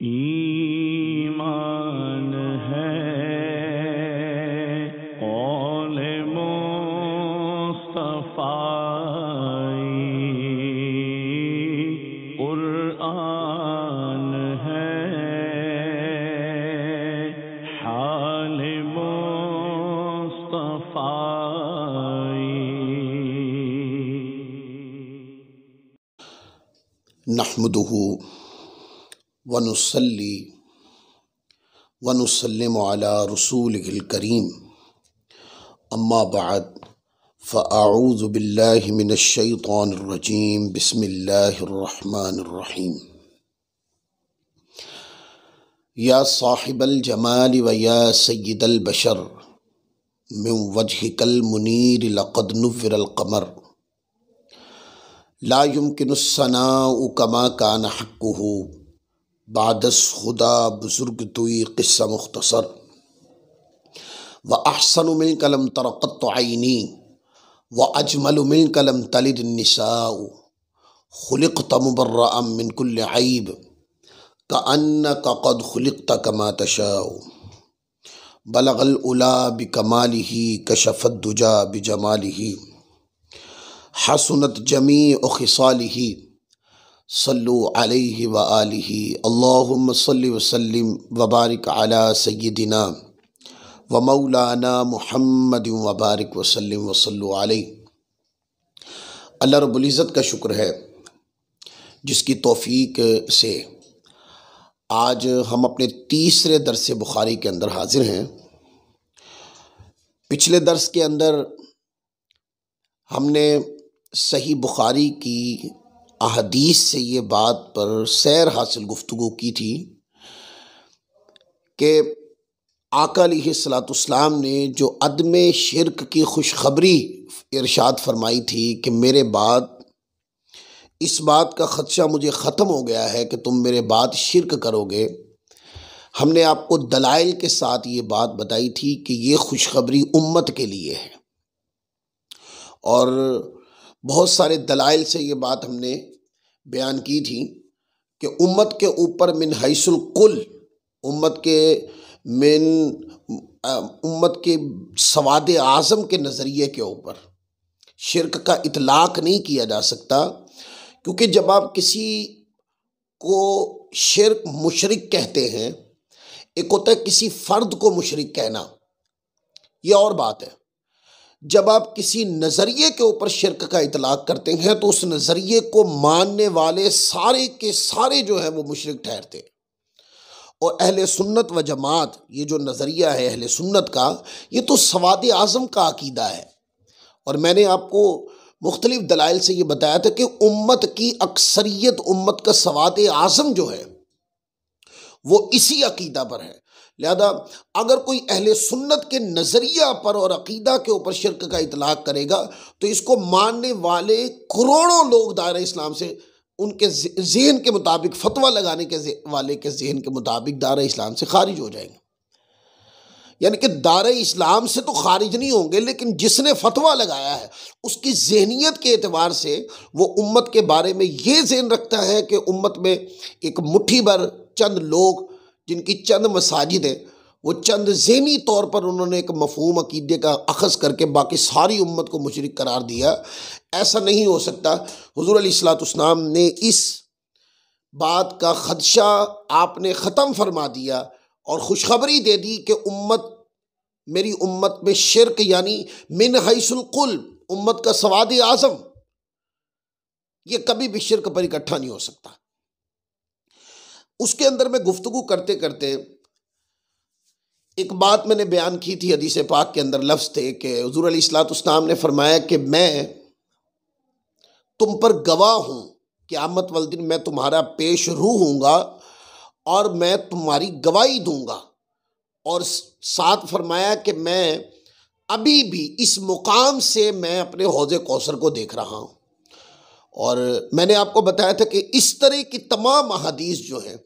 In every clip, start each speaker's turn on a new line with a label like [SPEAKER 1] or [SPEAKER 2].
[SPEAKER 1] ईमान है कौल मुस्तफ़ाई, कुरआन है हाल मुस्तफ़ाई।
[SPEAKER 2] नहमदुहु व नुसल्ली व नुसल्लिमु अला रसूलिहिल करीम, अम्मा बाद फ़अऊज़ु बिल्लाहि मिनश शैतानिर रजीम, बिस्मिल्लाहिर रहमानिर रहीम। या साहिबल जमाल व या सय्यिदल बशर, मिन वजहिकल मुनीर लक़द नुव्विरल क़मर, ला युमकिनुस सनाउ कमा कान हक़्क़ुहु, बादस खुदा बुजुर्ग तुई क़िस्सा मुख्तसर। व अहसनु मिनका लम तर क़त्तु ऐनी, व अजमलु मिनका लम तलिद निसाउ, खुलिक़त मुबर्रअम मिन कुल्लि ऐब, कअन्नका क़द खुलिक़त कमा तशाउ। बलगल उला बिकमालिही, कशफ़द दुजा बिजमालिही, हसनत जमीअ खिसालिही, सल्लु अलैहि व आलिही। अल्लाहुम्मा सल्लि व सल्लिम व बारिक अला सय्यिदिना व मौलाना मुहम्मद व बारिक व सल्लिम व सल्लु अलैहि। अल्लाह रब्बुल इज़्ज़त का शुक्र है जिसकी तौफ़ीक से आज हम अपने तीसरे दर्स बुखारी के अंदर हाजिर हैं। पिछले दर्स के अंदर हमने सही बुखारी की अहदीस से ये बात पर सैर हासिल गुफ्तगू की थी कि आका अलैहिस्सलाम ने जो अदम शिरक की खुशखबरी इरशाद फरमाई थी कि मेरे बाद इस बात का ख़दशा मुझे ख़त्म हो गया है कि तुम मेरे बाद शिरक करोगे। हमने आपको दलाइल के साथ ये बात बताई थी कि ये खुशखबरी उम्मत के लिए है, और बहुत सारे दलाइल से ये बात हमने बयान की थी कि उम्मत के ऊपर मिन हैसुल कुल, उम्मत के सवाद आज़म के नज़रिए के ऊपर शिरक का इतलाक़ नहीं किया जा सकता, क्योंकि जब आप किसी को शिरक मुशरिक कहते हैं, एक होता है किसी फ़र्द को मुशरिक कहना, यह और बात है। जब आप किसी नज़रिए के ऊपर शिरक का इतलाक़ करते हैं तो उस नज़रिए को मानने वाले सारे के सारे जो है वो मुशरिक ठहरते हैं। और अहले सुन्नत व जमात, ये जो नज़रिया है अहले सुन्नत का, ये तो सवाद आज़म का अकीदा है। और मैंने आपको मुख्तलिफ दलाइल से ये बताया था कि उम्मत की अक्सरियत, उम्मत का सवाद आज़म जो है वो इसी अकीदा पर है। लिहाजा अगर कोई अहले सुन्नत के नज़रिया पर और अकीदा के ऊपर शिरक का इतलाक़ करेगा तो इसको मानने वाले करोड़ों लोग दायरा इस्लाम से, उनके ज़हन के मुताबिक, फतवा लगाने के वाले के ज़हन के मुताबिक दायरा इस्लाम से खारिज हो जाएंगे। यानी कि दायरा इस्लाम से तो खारिज नहीं होंगे, लेकिन जिसने फतवा लगाया है उसकी ज़हनियत के एतबार से वो उम्मत के बारे में ये ज़हन रखता है कि उम्मत में एक मुट्ठी भर चंद लोग जिनकी चंद मसाजिद है, वो चंद ज़हनी तौर पर उन्होंने एक मफ़हूम अकीदे का अख़ज़ करके बाकी सारी उम्मत को मुशरिक करार दिया। ऐसा नहीं हो सकता। हुज़ूर अलैहिस्सलाम ने इस बात का ख़दशा आपने ख़त्म फरमा दिया और खुशखबरी दे दी कि उम्मत, मेरी उम्मत में शिरक यानी मिन हैसुल कुल, उम्मत का सवाद आज़म, ये कभी भी शिरक पर इकट्ठा नहीं हो सकता। उसके अंदर में गुफ्तगू करते करते एक बात मैंने बयान की थी, हदीस पाक के अंदर लफ्ज़ थे कि हुज़ूर अलैहिस्सलाम ने फरमाया कि मैं तुम पर गवाह हूँ, क़यामत वाले दिन मैं तुम्हारा पेश रू हूँगा और मैं तुम्हारी गवाही दूँगा। और साथ फरमाया कि मैं अभी भी इस मुकाम से मैं अपने हौज़े कौसर को देख रहा हूँ। और मैंने आपको बताया था कि इस तरह की तमाम अहादीस जो हैं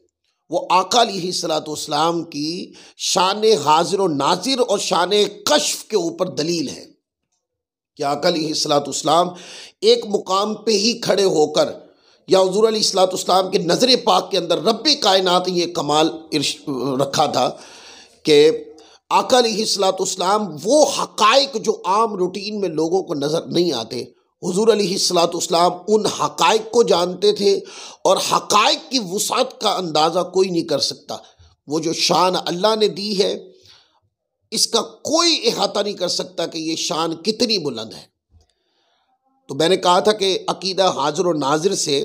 [SPEAKER 2] वो आका अलैहिस्सलाम की शान हाजिर और नाजिर और शान कश्फ के ऊपर दलील है कि आका अलैहिस्सलाम एक मुकाम पे ही खड़े होकर या हुजूर अलैहिस्सलाम के नज़र पाक के अंदर रब्बे कायनात ये कमाल रखा था कि आका अलैहिस्सलाम वो हक़ाइक़ जो आम रूटीन में लोगों को नज़र नहीं आते, हुजूर अलैहिस्सलाम उन हक़ाइक़ को जानते थे और हक़ाइक़ की वुसाअत का अंदाज़ा कोई नहीं कर सकता। वो जो शान अल्लाह ने दी है इसका कोई इहाता नहीं कर सकता कि ये शान कितनी बुलंद है। तो मैंने कहा था कि अकीदा हाजिर और नाजिर से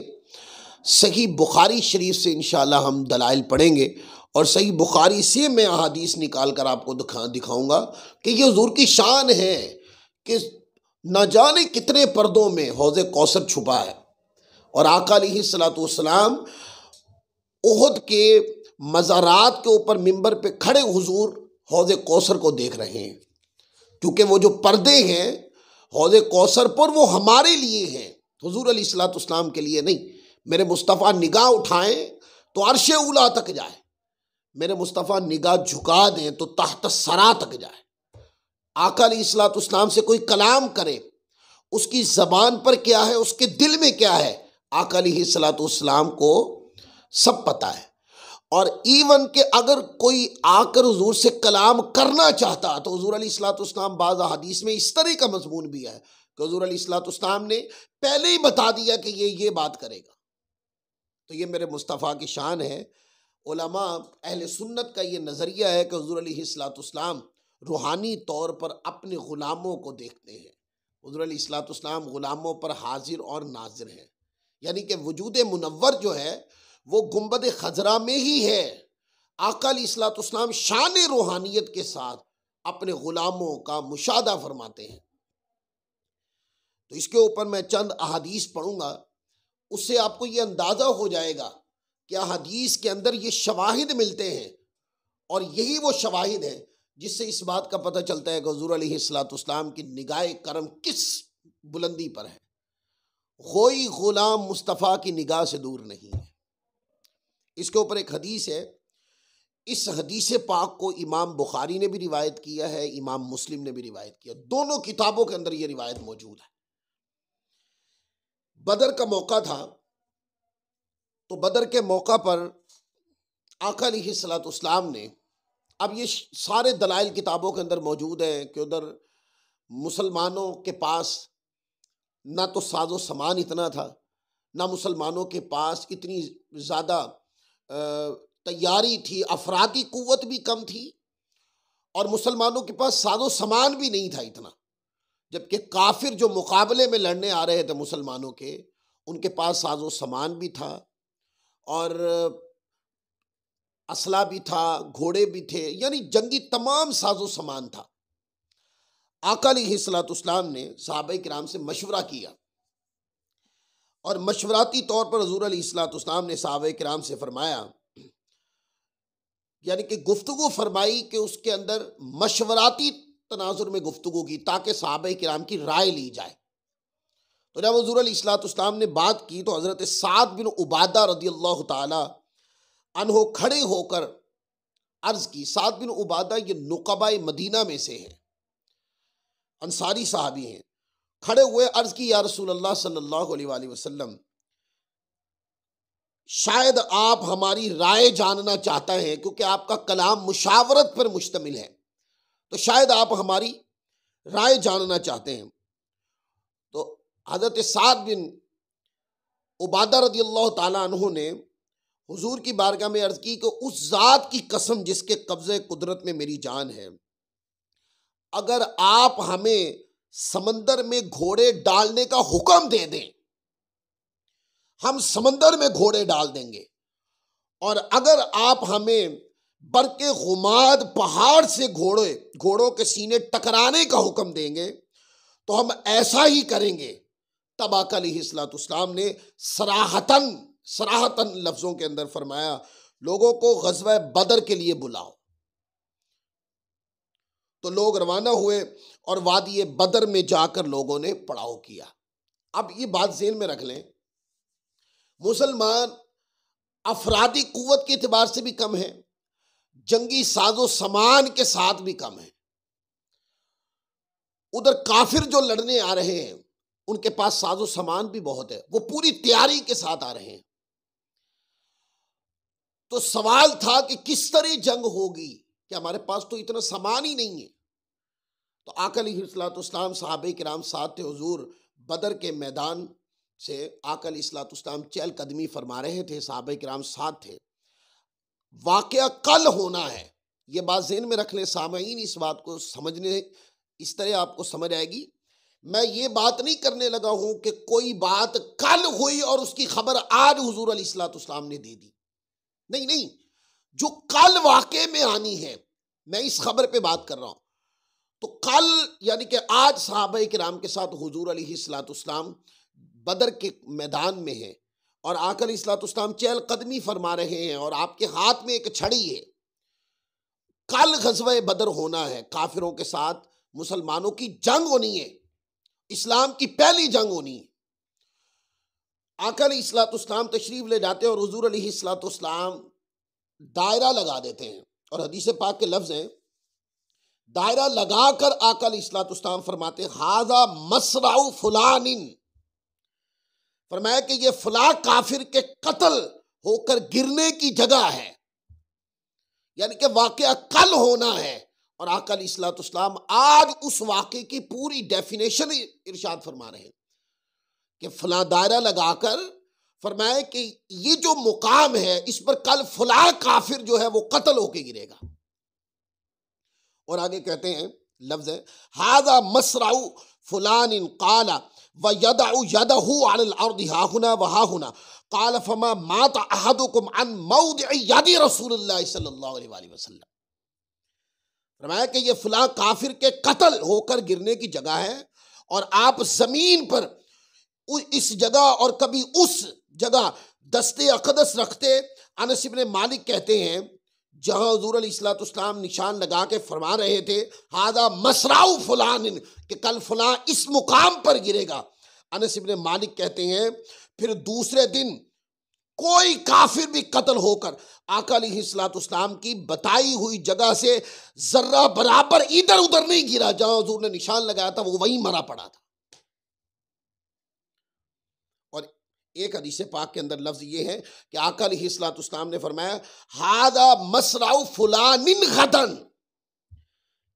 [SPEAKER 2] सही बुखारी शरीफ से इंशाअल्लाह हम दलाइल पढ़ेंगे और सही बुखारी से मैं अहादीस निकाल कर आपको दिखाऊंगा कि ये हुजूर की शान है कि न जाने कितने पर्दों में हौज़े कौसर छुपा है और आका अलैहिस्सलाम उहद के मज़ारात के ऊपर मिंबर पे खड़े हुजूर हौज़े कौसर को देख रहे हैं, क्योंकि वो जो पर्दे हैं हौज़े कौसर पर वो हमारे लिए हैं, हुजूर अलैहिस्सलाम के लिए नहीं। मेरे मुस्तफ़ा निगाह उठाएं तो अर्श उला तक जाए, मेरे मुस्तफ़ा निगाह झुका दें तो तहत सरा तक जाए। आका अलैहिस्सलाम से कोई कलाम करे, उसकी ज़बान पर क्या है, उसके दिल में क्या है, आका अलैहिस्सलाम को सब पता है। और इवन के अगर कोई आकर हुजूर से कलाम करना चाहता तो हुजूर अलैहिस्सलाम बाज़ हदीस में इस तरह का मजमून भी है कि हुजूर अलैहिस्सलाम ने पहले ही बता दिया कि ये बात करेगा। तो ये मेरे मुस्तफ़ा की शान है। उलमा अहले सुन्नत का ये नज़रिया है कि हुजूर अलैहिस्सलाम रूहानी तौर पर अपने ग़ुलामों को देखते हैं। हुजूर अलैहिस्सलाम ग़ुलामों पर हाजिर और नाजिर हैं, यानी कि वजूद मुनव्वर जो है वो गुंबद खजरा में ही है। आका अलैहिस्सलाम शान रूहानियत के साथ अपने ग़ुलामों का मुशाहदा फरमाते हैं। तो इसके ऊपर मैं चंद अहादीस पढ़ूंगा, उससे आपको ये अंदाज़ा हो जाएगा कि अहादीस के अंदर ये शवाहिद मिलते हैं और यही वो शवाहिद हैं जिससे इस बात का पता चलता है कि हुजूर अलैहिस्सलाम की निगाह करम किस बुलंदी पर है। कोई ग़ुलाम मुस्तफ़ा की निगाह से दूर नहीं है। इसके ऊपर एक हदीस है, इस हदीस पाक को इमाम बुखारी ने भी रिवायत किया है, इमाम मुस्लिम ने भी रिवायत किया, दोनों किताबों के अंदर ये रिवायत मौजूद है। बदर का मौका था, तो बदर के मौका पर आका अलैहिस्सलाम ने, अब ये सारे दलाइल किताबों के अंदर मौजूद है कि उधर मुसलमानों के पास ना तो साजो सामान इतना था, ना मुसलमानों के पास इतनी ज़्यादा तैयारी थी, अफरादी कुव्वत भी कम थी और मुसलमानों के पास साजो सामान भी नहीं था इतना, जबकि काफिर जो मुकाबले में लड़ने आ रहे थे मुसलमानों के, उनके पास साजो सामान भी था और असला भी था, घोड़े भी थे, यानी जंगी तमाम साजो सामान था। आका अलैहिस्सलाम ने सहाबा किराम से मशवरा किया और मशवराती तौर पर हुजूर अलैहिस्सलाम ने सहाबा किराम से फरमाया, यानी कि गुफ्तगू फरमाई कि उसके अंदर मशवराती तनाजुर में गुफ्तगू की ताकि सहाबा किराम की राय ली जाए। तो जब हुजूर अलैहिस्सलाम ने बात की तो हज़रत साद बिन उबादा रदियल्लाहु ताला अन्हो खड़े होकर अर्ज की। साद बिन उबादा ये नुक़बाए मदीना में से हैं, अंसारी साहबी हैं। खड़े हुए अर्ज की, या रसूल अल्लाह सल्लल्लाहु अलैहि वसल्लम, शायद आप हमारी राय जानना चाहता हैं, क्योंकि आपका कलाम मुशावरत पर मुश्तमिल है, तो शायद आप हमारी राय जानना चाहते हैं। तो हज़रत साद बिन उबादा रदियल्लाहु ताला अन्हु ने हुजूर की बारगाह में अर्ज की कि उस ज़ात की कसम जिसके कब्ज़े कुदरत में मेरी जान है, अगर आप हमें समंदर में घोड़े डालने का हुक्म दे दें, हम समंदर में घोड़े डाल देंगे, और अगर आप हमें बरके गुमाद पहाड़ से घोड़ों के सीने टकराने का हुक्म देंगे तो हम ऐसा ही करेंगे। तब आका अलैहिस्सलाम ने सराहतन लफ्जों के अंदर फरमाया, लोगों को ग़ज़वा बदर के लिए बुलाओ। तो लोग रवाना हुए और वादी बदर में जाकर लोगों ने पड़ाव किया। अब ये बात ज़हन में रख लें, मुसलमान अफरादी कुव्वत के एतबार से भी कम है, जंगी साजो सामान के साथ भी कम है। उधर काफिर जो लड़ने आ रहे हैं उनके पास साजो सामान भी बहुत है, वो पूरी तैयारी के साथ आ रहे हैं। तो सवाल था कि किस तरह जंग होगी, कि हमारे पास तो इतना सामान ही नहीं है। तो आका अलैहिस्सलाम सहाबे किराम साथ थे, हुजूर बदर के मैदान से आका अलैहिस्सलाम चहल कदमी फरमा रहे थे, सहाबे किराम साथ थे। वाकया कल होना है, ये बात ज़हन में रख लें सामईन, इस बात को समझने, इस तरह आपको समझ आएगी। मैं ये बात नहीं करने लगा हूं कि कोई बात कल हुई और उसकी खबर आज हुजूर अलैहिस्सलाम ने दे दी। नहीं नहीं, जो कल वाकये में आनी है, मैं इस खबर पे बात कर रहा हूं। तो कल यानी कि आज सहाबाए किराम के साथ हुजूर अलैहिस्सलाम बदर के मैदान में है और आका अलैहिस्सलाम चहल कदमी फरमा रहे हैं और आपके हाथ में एक छड़ी है। कल ग़ज़वा बदर होना है, काफिरों के साथ मुसलमानों की जंग होनी है, इस्लाम की पहली जंग होनी है। आका अलैहिस्सलाम तशरीफ ले जाते हैं और हुजूर अलैहिस्सलाम दायरा लगा देते हैं और हदीस पाक के लफ्ज हैं, दायरा लगाकर आका अलैहिस्सलाम फरमाते हैं हाजा मसराउ फुलानिन, फरमाया कि ये फला काफिर के कत्ल होकर गिरने की जगह है, यानी कि वाकया कल होना है। और आका अलैहिस्सलाम आज उस वाकये की पूरी डेफिनेशन इरशाद फरमा रहे हैं कि फला दायरा लगाकर फरमाया कि ये जो मुकाम है इस पर कल फला काफिर जो है वो कत्ल होके गिरेगा। और आगे कहते हैं, लफ्ज है हाजा मसराउ फुलानिन काला व यदउ यदहु अलल अर्दि हाहुना व हाहुना काल फमा मात अहदुकुम अन मौदिअ यदि रसूलुल्लाह सल्लल्लाहु अलैहि वसल्लम, फरमाया कि ये फला काफिर के कत्ल होकर गिरने की जगह है और आप जमीन पर इस जगह और कभी उस जगह दस्ते अक़दस रखते। अनस इब्न मालिक कहते हैं जहां हुजूर अलैहिस्सलाम निशान लगा के फरमा रहे थे हादा मसराउ फुलानिन, कि कल फला इस मुकाम पर गिरेगा। अनस इब्न मालिक कहते हैं फिर दूसरे दिन कोई काफिर भी कत्ल होकर आका अलैहिस्सलाम की बताई हुई जगह से जर्रा बराबर इधर उधर नहीं गिरा, जहां हुजूर ने निशान लगाया था वो वहीं मरा पड़ा था। और एक हदीस पाक के अंदर लफ्ज ये है कि आका अलैहिस्सलाम ने फरमाया हादा मसराउ फुलानिन गदन,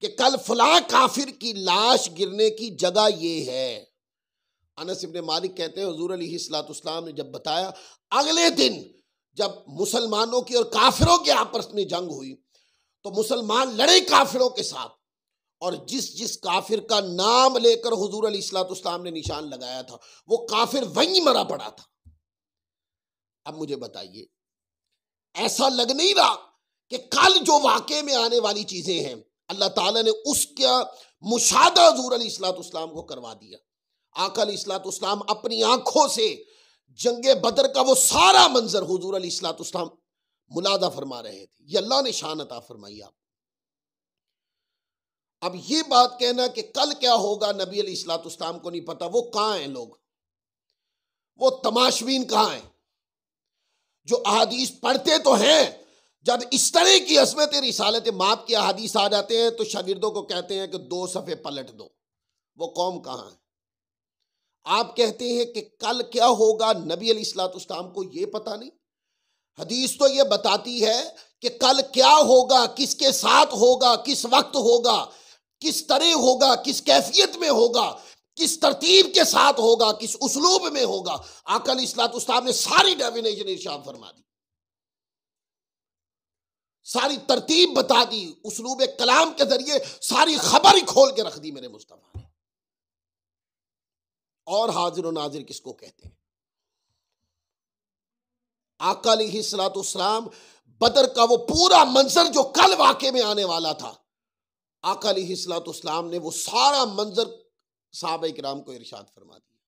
[SPEAKER 2] कि कल फला काफिर की लाश गिरने की जगह ये है। अनस इब्न मालिक कहते हैं हुजूर अलैहिस्सलाम ने जब बताया, अगले दिन जब मुसलमानों की और काफिरों के आपस में जंग हुई तो मुसलमान लड़े काफिरों के साथ और जिस जिस काफिर का नाम लेकर हुजूर अलैहिस्सलाम ने निशान लगाया था वो काफिर वहीं मरा पड़ा था। अब मुझे बताइए, ऐसा लग नहीं रहा कि कल जो वाकये में आने वाली चीजें हैं अल्लाह ताला ने उसका मुशाहदा हुजूर अलैहिस्सलाम को करवा दिया। आका अलैहिस्सलाम अपनी आंखों से जंगे बदर का वो सारा मंजर हुजूर अलैहिस्सलाम मुलादा फरमा रहे थे। ये अल्लाह ने शान अता फरमाई। आप अब ये बात कहना कि कल क्या होगा नबी अलैहिस्सलाम को नहीं पता, वो कहां हैं लोग, वो तमाशबीन कहां हैं जो अहादीस पढ़ते तो हैं, जब इस तरह की असमत रिसालत माप के अहादीस आ जाते हैं तो शागिर्दों को कहते हैं कि 2 सफ़े पलट दो। वो कौम कहां है? आप कहते हैं कि कल क्या होगा, नबी अलैहिस्सलाम को ये पता नहीं। हदीस तो ये बताती है कि कल क्या होगा, किसके साथ होगा, किस वक्त होगा, किस तरह होगा, किस कैफियत में होगा, किस तरतीब के साथ होगा, किस उसलूब में होगा। आका अलैहिस्सलाम ने सारी डेफिनेशन इरशाद फरमा दी, सारी तरतीब बता दी, उसलूब कलाम के जरिए सारी खबर ही खोल के रख दी मेरे मुस्तफा ने। और हाजिर और नाजिर किसको कहते हैं? आका अलैहिस्सलाम बदर का वो पूरा मंजर जो कल वाकये में आने वाला था, आका अलैहिस्सलाम ने वो सारा मंजर सहाबाए किराम को इरशाद फरमा दिया।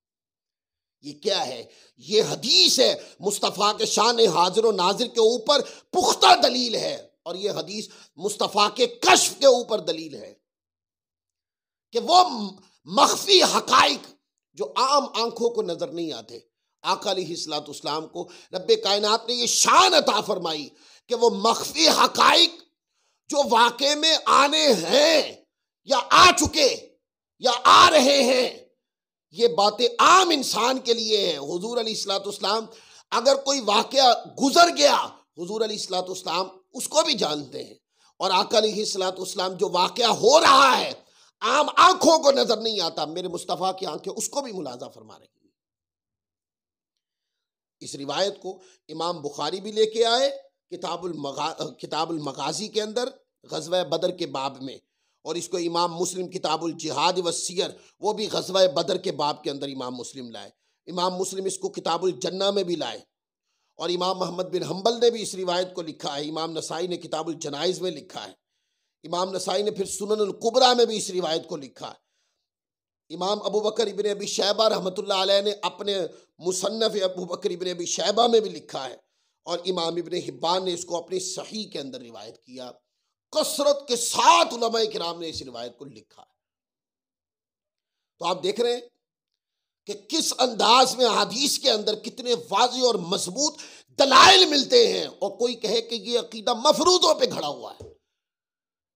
[SPEAKER 2] ये क्या है? ये हदीस है, मुस्तफ़ा के शान हाजिर और नाजिर के ऊपर पुख्ता दलील है और ये हदीस मुस्तफ़ा के कश्फ के ऊपर दलील है कि वो मख्फी हकाइक जो आम आंखों को नजर नहीं आते, आका अलैहिस्सलाम को रब्बे कायनात ने ये शान अता फरमाई कि वो मख्फी हकाइक जो वाकये में आने हैं या आ चुके या आ रहे हैं ये बातें आम इंसान के लिए हैं। हुजूर अलैहिस्सलाम अगर कोई वाकया गुजर गया, हुजूर अलैहिस्सलाम उसको भी जानते हैं, और आका अलैहिस्सलाम जो वाकया हो रहा है आम आंखों को नजर नहीं आता, मेरे मुस्तफ़ा की आंखें उसको भी मुलाजा फरमा रही हैं। इस रिवायत को इमाम बुखारी भी लेके आए किताबुल मगाजी के अंदर ग़ज़वा बदर के बाब में, और इसको इमाम मुस्लिम किताबुल जिहाद व सियर वो भी ग़ज़वा बदर के बाब के अंदर इमाम मुस्लिम लाए। इमाम मुस्लिम इसको किताबुल जन्ना में भी लाए, और इमाम मोहम्मद बिन हम्बल ने भी इस रिवायत को लिखा है। इमाम नसाई ने किताबुल जनाइज़ में लिखा है। इमाम नसाई ने फिर सुननुल कुबरा में भी इस रिवायत को लिखा है। इमाम अबू बकर इब्न अबी शैबा रहमतुल्लाह अलैह ने अपने मुसन्नफ़ अबू बकर इब्न अबी शैबा में भी लिखा है, और इमाम इब्न हिब्बान ने इसको अपनी सही के अंदर रिवायत किया। कसरत के साथ उलमाए किराम ने इस रिवायत को लिखा। तो आप देख रहे हैं कि किस अंदाज में हदीस के अंदर कितने वाज़ेह और मजबूत दलाइल मिलते हैं, और कोई कहे कि ये अकीदा मफरूदों पे खड़ा हुआ है,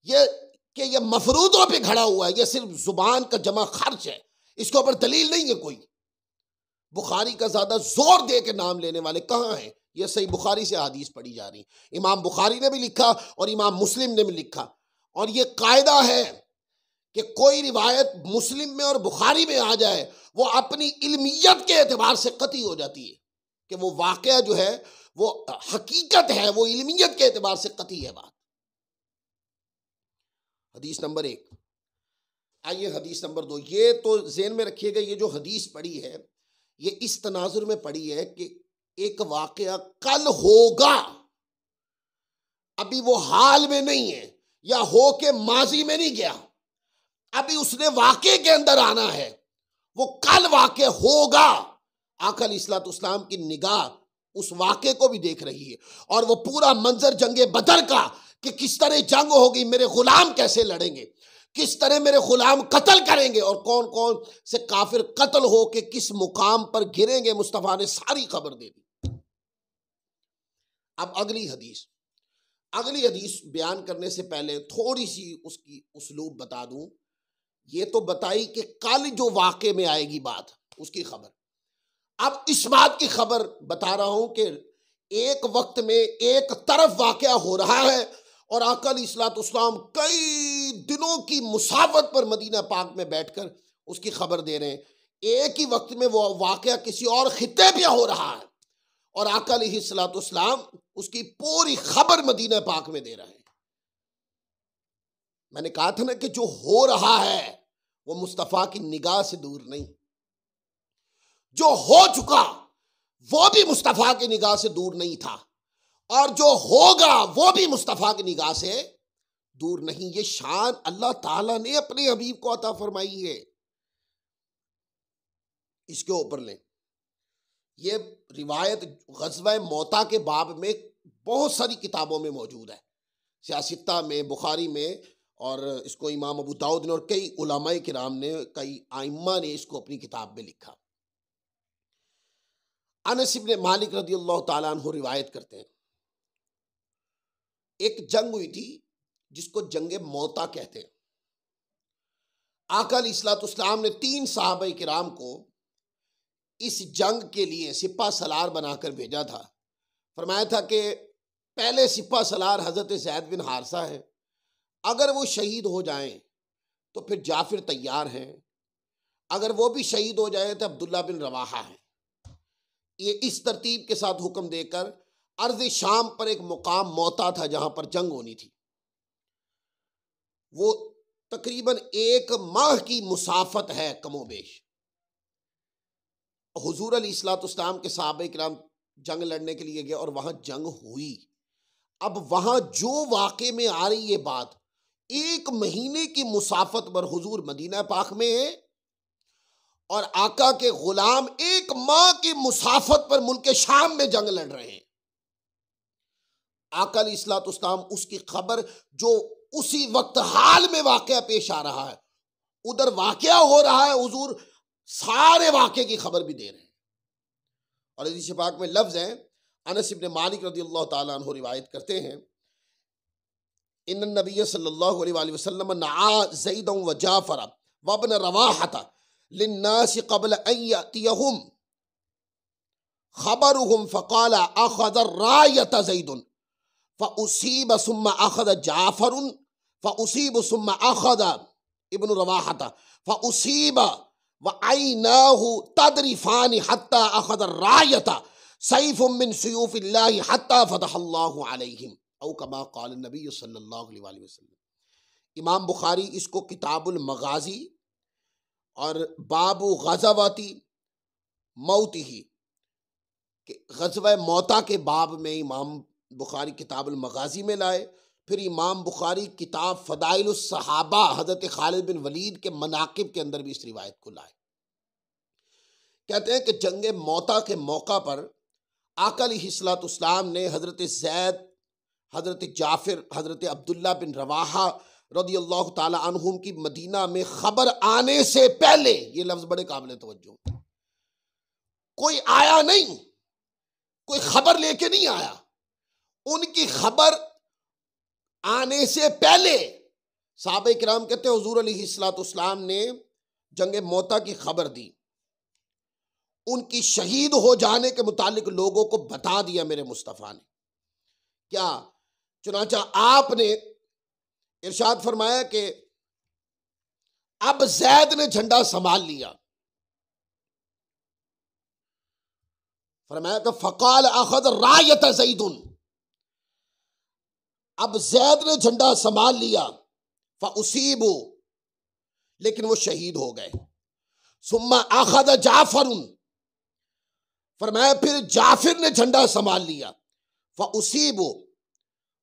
[SPEAKER 2] ये मफरूदों पे खड़ा हुआ है, ये सिर्फ जुबान का जमा खर्च है, इसके ऊपर दलील नहीं है कोई। बुखारी का ज्यादा जोर दे के नाम लेने वाले कहाँ हैं? ये सही बुखारी से हदीस पढ़ी जा रही। इमाम बुखारी ने भी लिखा और इमाम मुस्लिम ने भी लिखा, और ये कायदा है कि कोई रिवायत मुस्लिम में और बुखारी में आ जाए वो अपनी इल्मियत के एतबार से कतई हो जाती है कि वो वाकया जो है वो हकीकत है, वो इल्मियत के एतबार से कतई है बात। हदीस नंबर 1। आइए हदीस नंबर 2। ये तो ज़हन में रखिएगा, ये जो हदीस पढ़ी है ये इस तनाजुर में पढ़ी है कि एक वाकया कल होगा, अभी वो हाल में नहीं है या हो के माजी में नहीं गया, अभी उसने वाकये के अंदर आना है, वो कल वाकया होगा। आका अलैहिस्सलाम की निगाह उस वाकये को भी देख रही है, और वो पूरा मंजर जंगे बदर का कि किस तरह जंग होगी, मेरे गुलाम कैसे लड़ेंगे, किस तरह मेरे गुलाम कत्ल करेंगे, और कौन कौन से काफिर कत्ल हो के किस मुकाम पर गिरेंगे, मुस्तफा ने सारी खबर दे दी। अब अगली हदीस बयान करने से पहले थोड़ी सी उसकी उसलूब बता दूं। ये तो बताई कि कल जो वाक़े में आएगी बात, उसकी खबर। अब इस बात की खबर बता रहा हूं कि एक वक्त में एक तरफ वाक़या हो रहा है और आका अलैहिस्सलाम कई दिनों की मुसाफत पर मदीना पाक में बैठकर उसकी खबर दे रहे हैं। एक ही वक्त में वो वाक़या किसी और खित्ते पे हो रहा है और आका अलैहिस्सलाम उसकी पूरी खबर मदीना पाक में दे रहे हैं। मैंने कहा था ना कि जो हो रहा है वो मुस्तफ़ा की निगाह से दूर नहीं, जो हो चुका वो भी मुस्तफ़ा की निगाह से दूर नहीं था, और जो होगा वो भी मुस्तफ़ा की निगाह से दूर नहीं। ये शान अल्लाह ताला ने अपने हबीब को अता फरमाई है। इसके ऊपर लें, ये रिवायत ग़ज़वा मौता के बाब में बहुत सारी किताबों में मौजूद है, सियासित्ता में, बुखारी में, और इसको इमाम अबू दाऊद ने और कई उलमाए किराम ने, कई आइम्मा ने इसको अपनी किताब में लिखा। अनस इब्न मालिक रज़ियल्लाहु ताला अन्हु रिवायत करते हैं, एक जंग हुई थी जिसको जंगे मौता कहते हैं। आका अलैहिस्सलाम ने 3 सहाबा किराम को इस जंग के लिए सिपा सलार बनाकर भेजा था। फरमाया था कि पहले सिपा सलार हजरत ज़ैद बिन हारसा है, अगर वो शहीद हो जाएं तो फिर जाफिर तैयार हैं, अगर वो भी शहीद हो जाए तो अब्दुल्ला बिन रवाहा है। ये इस तरतीब के साथ हुक्म देकर अर्ज़ शाम पर एक मुकाम मौता था जहां पर जंग होनी थी। वो तकरीबन 1 माह की मुसाफत है कमोबेश। हुजूर अलैहिस्सलाम के सहाबा किराम जंग लड़ने के लिए गए और वहां जंग हुई। अब वहां जो वाक़े में आ रही है बात, 1 महीने की मुसाफत पर हुजूर मदीना पाक में है और आका के गुलाम 1 माह की मुसाफत पर मुल्क शाम में जंग लड़ रहे हैं। आका अलैहिस्सलाम उसकी खबर जो उसी वक्त हाल में वाक़या पेश आ रहा है, उधर वाक़या हो रहा है, हुजूर सारे वाक़े की खबर भी दे रहे हैं। और हदीस पाक में लफ्ज़ है, अनस इब्न मालिक रज़ियल्लाहु ताला अन्हु रिवायत करते हैं, इन्न नबी सल्लल्लाहु अलैहि वसल्लम नआ ज़ैद व जाफ़र व इब्न रवाहा लिन्नास क़ब्ल अन यअतियहुम ख़बरुहुम फ़क़ाल अख़ज़ रायत ज़ैदुन फ़उसीब सुम्मा अख़ज़ जाफ़रुन फ़उसीब सुम्मा अख़ज़ इब्न रवाहत फ़उसीब व ऐनाहु तदरिफ़ान हत्ता अख़ज़ रायत सैफ़ुम मिन सुयूफ़िल्लाहि हत्ता फ़तहल्लाहु अलैहिम औ कमा क़ाल नबी सल्लल्लाहु अलैहि वसल्लम। इमाम बुखारी इसको किताबुल मगाज़ी और बाबू ग़ज़वाती मौतिही के ग़ज़वा मौता के बाब में इमाम बुखारी किताबुल मगाज़ी में लाए। फिर इमाम बुखारी किताब फ़दाइलुस सहाबा हज़रत खालिद बिन वलीद के मनाक़िब के अंदर भी इस रिवायत को लाए। कहते हैं कि जंग मौता के मौका पर आका अलैहिस्सलाम ने हज़रत ज़ैद, हज़रत जाफ़िर, हज़रत अब्दुल्ला बिन रवाहा रदियल्लाहु ताला अन्हुम की मदीना में खबर आने से पहले, ये लफ्ज़ बड़े काबिल तवज्जो, कोई आया नहीं, कोई खबर लेके नहीं आया, उनकी खबर आने से पहले सहाबा किराम कहते हैं हुज़ूर अलैहिस्सलाम ने जंग मौता की खबर दी, उनकी शहीद हो जाने के मुतालिक लोगों को बता दिया मेरे मुस्तफ़ा ने। क्या? चुनांचा आपने इरशाद फरमाया कि अब ज़ैद ने झंडा संभाल लिया। फरमाया कि फ़क़ाल अख़ज़ रायत ज़ैदुन, अब ज़ैद ने झंडा संभाल लिया, फ़उसीबु, लेकिन वो शहीद हो गए। सुम्मा अख़ज़ जाफ़रुन, फरमाया फिर जाफिर ने झंडा संभाल लिया, फ़उसीबु,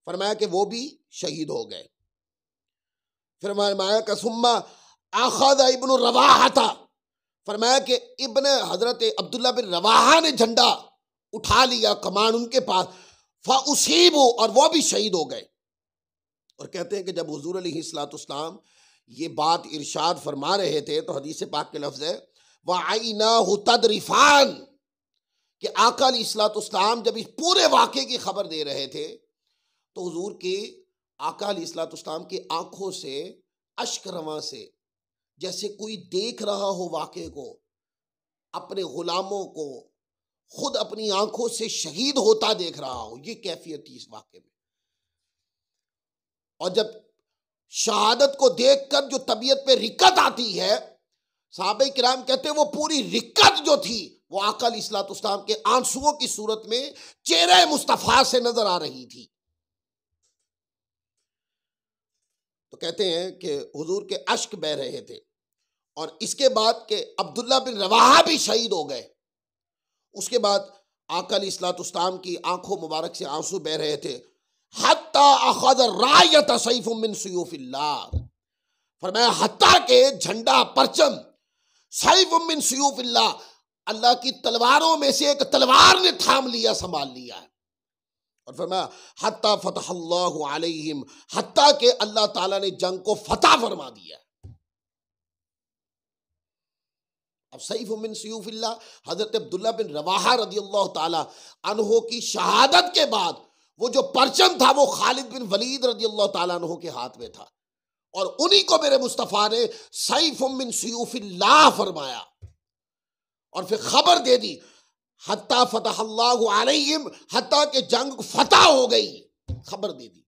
[SPEAKER 2] फरमाया कि वो भी शहीद हो गए। फिर फरमाया कि सुम्मा अख़ज़ इब्न रवाहा, फरमाया कि इब्न हज़रत अब्दुल्ला बिन रवाहा ने झंडा उठा लिया, कमान उनके पास, फ़उसीबु, और वो भी शहीद हो गए। और कहते हैं कि जब हुज़ूर अलैहिस्सलाम ये बात इरशाद फरमा रहे थे तो हदीस पाक के लफ्ज़ है वअइनाहु तदरिफ़ान, कि आका अलैहिस्सलाम जब इस पूरे वाक़े की खबर दे रहे थे तो हुजूर के आका अलैहिस्सलाम की आंखों से अश्क रवां से, जैसे कोई देख रहा हो वाक़े को, अपने गुलामों को खुद अपनी आंखों से शहीद होता देख रहा हो, ये कैफियत थी इस वाक़े में। और जब शहादत को देखकर जो तबीयत पे रिक्कत आती है, सहाबा किराम कहते हैं वो पूरी रिक्कत जो थी वो आका अलैहिस्सलाम के आंसुओं की सूरत में चेहरे मुस्तफ़ा से नजर आ रही थी। तो कहते हैं कि हुजूर के अश्क बह रहे थे। और इसके बाद के अब्दुल्ला बिन रवाहा भी शहीद हो गए। उसके बाद आका अलैहिस्सलाम की आंखों मुबारक से आंसू बह रहे थे। हत्ता अख़ज़ रायत सैफ़ुम मिन सुयूफ़िल्लाह, फरमाया हत्ता के झंडा परचम सैफ़ुम मिन सुयूफ़िल्लाह, अल्लाह की तलवारों में से एक तलवार ने थाम लिया, संभाल लिया है। और फरमाया हत्ता फ़तहल्लाहु अलैहिम, हत्ता के अल्लाह ताला ने जंग को फतह फरमा दिया। अब सैफ़ुम मिन सुयूफ़िल्लाह, हज़रत अब्दुल्ला बिन रवाहा रदियल्लाहु ताला अन्हो की शहादत के बाद वो जो परचम था वो खालिद बिन वलीद रदियल्लाहु ताला अन्हो के हाथ में था, और उन्हीं को मेरे मुस्तफ़ा ने सैफ़ुम मिन सुयूफ़िल्लाह फरमाया। और फिर खबर दे दी हत्ता फ़तहल्लाहु अलैहिम, हत्ता के जंग फतह हो गई, खबर दे दी।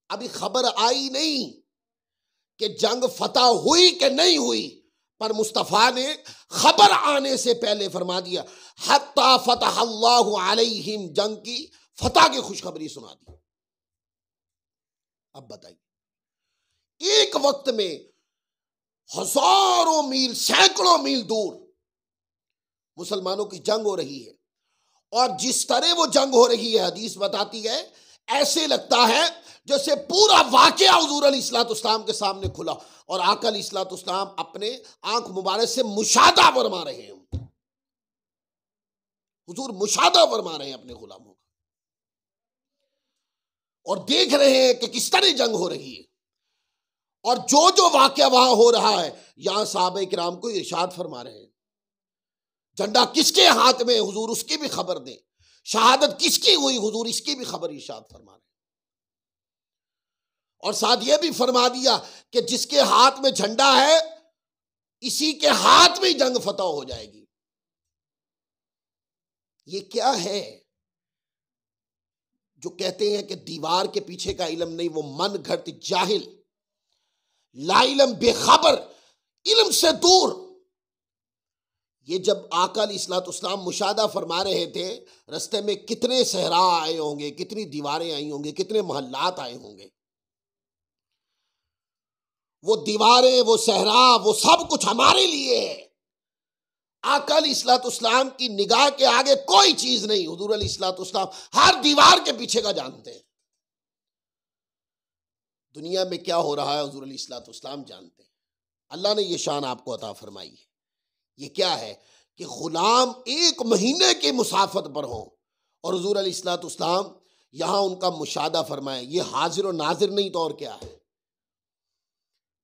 [SPEAKER 2] अभी खबर आई नहीं कि जंग फतह हुई कि नहीं हुई, पर मुस्तफ़ा ने खबर आने से पहले फरमा दिया हत्ता फ़तहल्लाहु अलैहिम, जंग की फतह की खुशखबरी सुना दी। अब बताइए, एक वक्त में हजारों मील, सैकड़ों मील दूर मुसलमानों की जंग हो रही है, और जिस तरह वो जंग हो रही है हदीस बताती है ऐसे लगता है जैसे पूरा वाक़या हुज़ूर अलैहिस्सलाम के सामने खुला और आका अलैहिस्सलाम अपने आंख मुबारक से मुशाहदा फरमा रहे हैं। हुज़ूर मुशाहदा फरमा रहे हैं अपने गुलामों का और देख रहे हैं कि किस तरह जंग हो रही है, और जो जो वाक़या वहां हो रहा है यहां सहाबा किराम को इरशाद फरमा रहे हैं झंडा किसके हाथ में हुजूर उसकी भी खबर दें, शहादत किसकी हुई हुजूर इसकी भी खबर इरशाद फरमा रहे। और साथ ये भी फरमा दिया कि जिसके हाथ में झंडा है इसी के हाथ में जंग फतह हो जाएगी। ये क्या है जो कहते हैं कि दीवार के पीछे का इल्म नहीं, वो मन घड़त जाहिल, ला इल्म बेखबर, इल्म से दूर। ये जब आका अलैहिस्सलाम मुशादा फरमा रहे थे, रास्ते में कितने सहरा आए होंगे, कितनी दीवारें आई होंगे, कितने मोहल्लात आए होंगे। वो दीवारें, वो सहरा, वो सब कुछ हमारे लिए है। आका अलैहिस्सलाम की निगाह के आगे कोई चीज नहीं। हुजूर अलैहिस्सलाम हर दीवार के पीछे का जानते हैं। दुनिया में क्या हो रहा है हुजूर अलैहिस्सलाम जानते हैं। अल्लाह ने ये शान आपको अता फरमाई है। ये क्या है कि गुलाम 1 महीने की मुसाफत पर हो और हुजूर अलैहिस्सलाम यहां उनका मुशादा फरमाए। ये हाजिर और नाजिर नहीं तो और क्या है।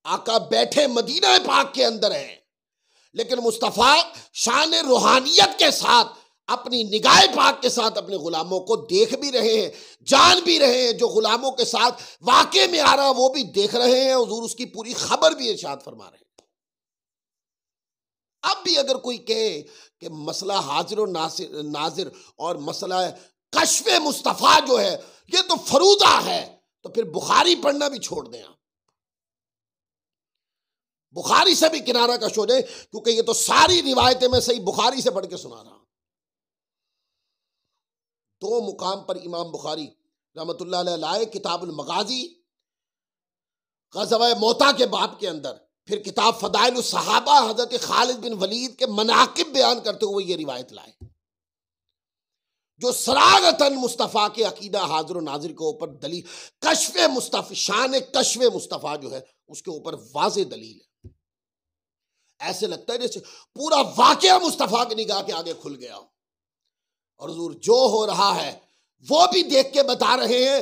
[SPEAKER 2] आका बैठे मदीना पाक के अंदर है, लेकिन मुस्तफ़ा शान रूहानियत के साथ अपनी निगाह पाक के साथ अपने गुलामों को देख भी रहे हैं, जान भी रहे हैं। जो गुलामों के साथ वाक़े में आ रहा वो भी देख रहे हैं। हुजूर उसकी पूरी खबर भी इरशाद फरमा रहे हैं। अब भी अगर कोई कहे कि मसला हाजिर और नाजिर और मसला कश्फ मुस्तफ़ा जो है ये तो फरूदा है, तो फिर बुखारी पढ़ना भी छोड़ दें आप। बुखारी से भी किनारा कश हो जाए, क्योंकि ये तो सारी रिवायतें मैं सही बुखारी से पढ़ के सुना रहा हूं। 2 मुकाम पर इमाम बुखारी रहमतुल्लाह अलैह लाए, किताबुल मगाजी ग़ज़वा मोता के बाब के अंदर, फिर किताब फ़दाइल सहाबा हज़रत खालिद बिन वलीद के मनाकिब बयान करते हुए ये रिवायत लाए, जो सरागतन मुस्तफ़ा के अकीदा हाजिर और नाजिर के ऊपर दलील, कश्फ मुस्तफ़ा, शान कश्फ मुस्तफ़ा जो है उसके ऊपर वाज़े दलील है। ऐसे लगता है जैसे पूरा वाक़या मुस्तफ़ा की निगाह के आगे खुल गया हो, और हुजूर जो हो रहा है वो भी देख के बता रहे हैं,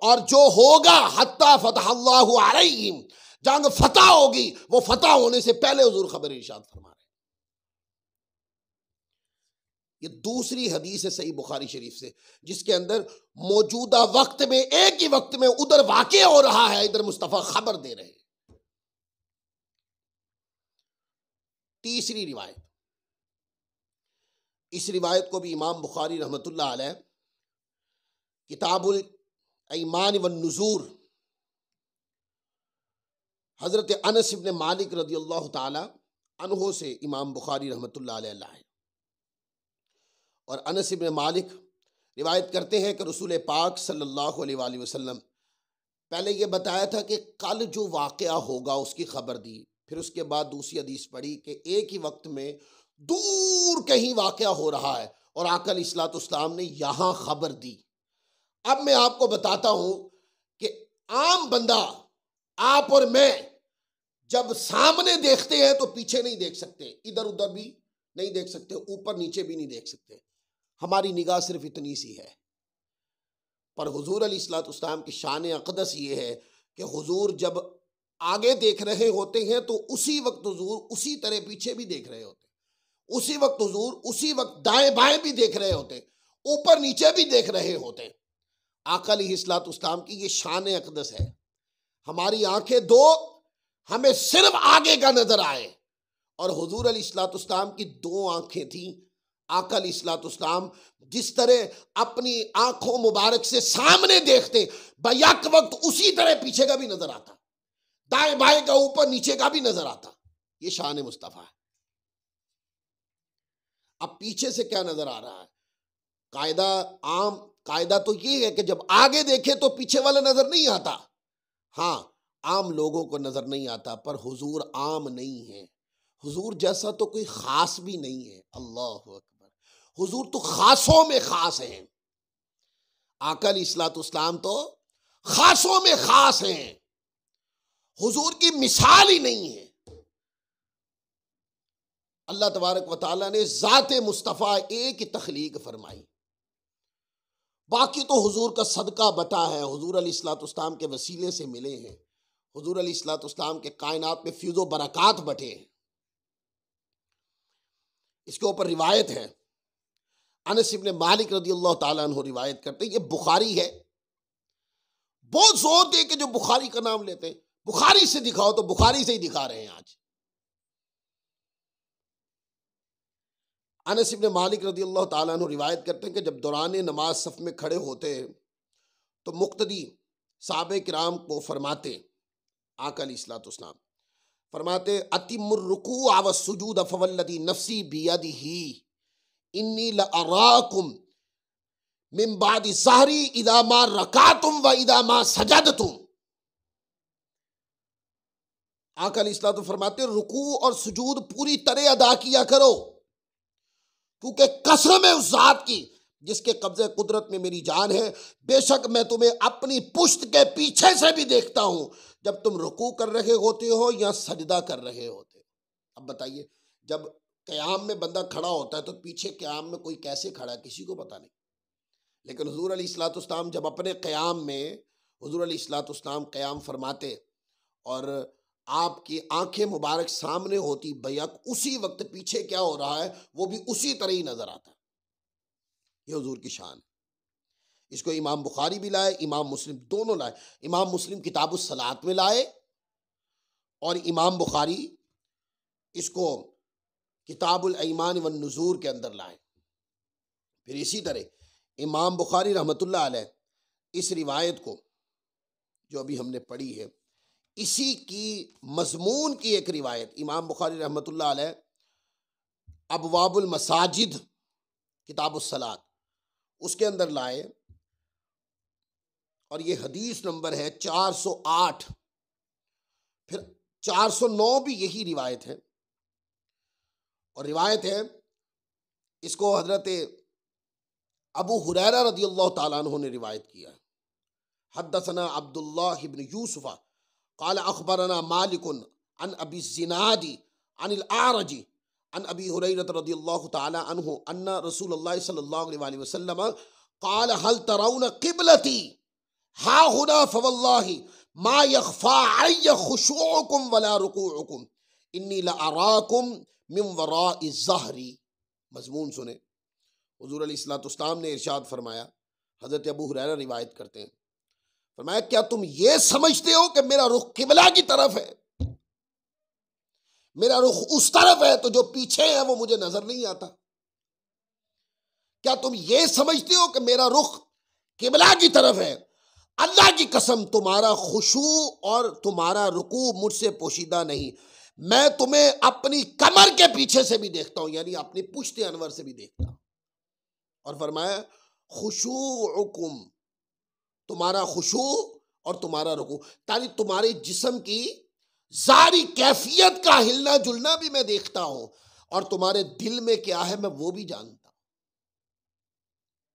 [SPEAKER 2] और जो होगा हत्ता फतहल्लाहु अलैहिम, जंग फतह होगी, वो फतह होने से पहले हुजूर खबर इरशाद फरमा रहे हैं। ये दूसरी हदीस है सही बुखारी शरीफ से, जिसके अंदर मौजूदा वक्त में एक ही वक्त में उधर वाक़या हो रहा है, इधर मुस्तफ़ा खबर दे रहे हैं। तीसरी रिवायत, इस रिवायत को भी इमाम बुखारी रहमतुल्लाह अलैह किताबुल ईमान वन नुज़ूर हज़रत अनस इब्न मालिक रज़ियल्लाहु ताला अन्हो से इमाम बुखारी रहमतुल्लाह अलैह लाए। और अनस इब्न मालिक रिवायत करते हैं कि रसूल पाक सल्लल्लाहु अलैहि वसल्लम पहले ये बताया था कि कल जो वाक़या होगा उसकी खबर दी। फिर उसके बाद दूसरी हदीस पढ़ी कि एक ही वक्त में दूर कहीं वाक़या हो रहा है और आका अलैहिस्सलाम ने यहाँ खबर दी। अब मैं आपको बताता हूँ कि आम बंदा, आप और मैं जब सामने देखते हैं तो पीछे नहीं देख सकते, इधर उधर भी नहीं देख सकते, ऊपर नीचे भी नहीं देख सकते। हमारी निगाह सिर्फ इतनी सी है। पर हुजूर अलैहिस्सलाम की शान अक़दस ये है कि हुजूर जब आगे देख रहे होते हैं तो उसी वक्त हुजूर उसी तरह पीछे भी देख रहे होते, उसी वक्त हुजूर उसी वक्त दाएं बाएं भी देख रहे होते, ऊपर नीचे भी देख रहे होते। आका अलैहिस्सलाम की ये शान अक़दस है। हमारी आंखें दो, हमें सिर्फ आगे का नजर आए, और हुजूर अलैहिस्सलाम की 2 आंखें थी। आका अलैहिस्सलाम जिस तरह अपनी आंखों मुबारक से सामने देखते, बैक वक्त उसी तरह पीछे का भी नजर आता, दाएं बाएं का ऊपर नीचे का भी नजर आता। ये शान मुस्तफ़ा है। अब पीछे से क्या नजर आ रहा है? कायदा तो ये है कि जब आगे देखे तो पीछे वाला नजर नहीं आता। हाँ, आम लोगों को नजर नहीं आता, पर हुजूर आम नहीं है। हुजूर जैसा तो कोई खास भी नहीं है। अल्लाहु अकबर। हुजूर तो खासों में खास हैं। आका अलैहिस्सलाम तो खासों में खास हैं। हुजूर की मिसाल ही नहीं है। अल्लाह तबारक व तआला ने ज़ाते मुस्तफ़ा एक ही तख्लीक फरमाई, बाकी तो हुजूर का सदका बटा है। हुजूर अलैहिस्सलाम के वसीले से मिले हैं। हुजूर अलैहिस्सलाम के कायनात में फ्यूज़ो बरक़ात बटे हैं। इसके ऊपर रिवायत है, अनस इब्न मालिक रज़ियल्लाहु ताला अन्हु रिवायत करते हैं, ये बुखारी है। बहुत जोर दे के जो बुखारी का नाम लेते हैं, बुखारी से दिखाओ, तो बुखारी से ही दिखा रहे हैं आज। अनस इब्न मालिक रज़ियल्लाहु ताला अन्हु रिवायत करते हैं कि जब दौरान नमाज सफ में खड़े होते तो मुक्तदी साहबे किराम को फरमाते, आका अलैहिस्सलाम फरमाते, अतिमुर रुकू व सुजूद फवल्लदी नफ्सी बियदिही इन्नी लअराकुम मिन बादी ज़हरी इदा मा रकातुम व इदा मा सजदतुम। आका अलैहिस्सलाम फरमाते, रुकू और सुजूद पूरी तरह अदा किया करो, क्योंकि कसम है उस जात की जिसके कब्जे कुदरत में मेरी जान है, बेशक मैं तुम्हें अपनी पुश्त के पीछे से भी देखता हूं जब तुम रुकू कर रहे होते हो या सजदा कर रहे होते हो। अब बताइए, जब क़याम में बंदा खड़ा होता है तो पीछे क़याम में कोई कैसे खड़ा है किसी को पता नहीं, लेकिन हुजूर अलैहिस्सलाम जब अपने क़याम में हुजूर अलैहिस्सलाम क़याम फरमाते और आपकी आंखें मुबारक सामने होती बैक, उसी वक्त पीछे क्या हो रहा है वो भी उसी तरह ही नजर आता है। ये हुजूर की शान है। इसको इमाम बुखारी भी लाए, इमाम मुस्लिम दोनों लाए। इमाम मुस्लिम किताबुस सलात में लाए और इमाम बुखारी इसको किताबुल ईमान वन नुज़ूर के अंदर लाए। फिर इसी तरह इमाम बुखारी रहमतुल्लाह अलैह इस रिवायत को जो अभी हमने पढ़ी है, इसी की मजमून की एक रिवायत इमाम बुखारी रहमतुल्लाह अलैह अबवाबुल मसाजिद किताबुस सलात उसके अंदर लाए और ये हदीस नंबर है 408। फिर 409 भी यही रिवायत है और रिवायत है इसको हजरत अबू हुरैरा रज़ियल्लाहु ताला अन्हु ने रिवायत किया है। हद्दसना अब्दुल्लाह इब्न यूसुफ़ क़ाल अख़बरना मालिकुन अन अबी ज़िनादी अनिल आरजी अन अबी हुरैरा रज़ियल्लाहु ताला अन्हु अन्ना रसूलुल्लाह सल्लल्लाहु अलैहि वसल्लम क़ाल हल तराउन क़िबलती हा हुना फवल्लाहि मा यख़फ़ा अलैया खुशूउकुम वला रुकूउकुम इन्नी लअराकुम मिन वराइ ज़हरी। मज़मून सुने, हुज़ूर अलैहिस्सलाम ने इरशाद फरमाया, हज़रत अबू हुरैरा रिवायत करते हैं, फरमाया क्या तुम ये समझते हो कि मेरा रुख किबला की तरफ है, मेरा रुख उस तरफ है तो जो पीछे है वो मुझे नजर नहीं आता? क्या तुम ये समझते हो कि मेरा रुख किबला की तरफ है? अल्लाह की कसम तुम्हारा खुशू और तुम्हारा रुकू मुझसे पोशीदा नहीं, मैं तुम्हें अपनी कमर के पीछे से भी देखता हूं, यानी अपनी पुश्ते अनवर से भी देखता हूं। और फरमाया खुशूउकुम, तुम्हारा खुशू और तुम्हारा रुकू, ताकि तुम्हारे जिस्म की जारी कैफियत का हिलना जुलना भी मैं देखता हूं और तुम्हारे दिल में क्या है मैं वो भी जानता हूं।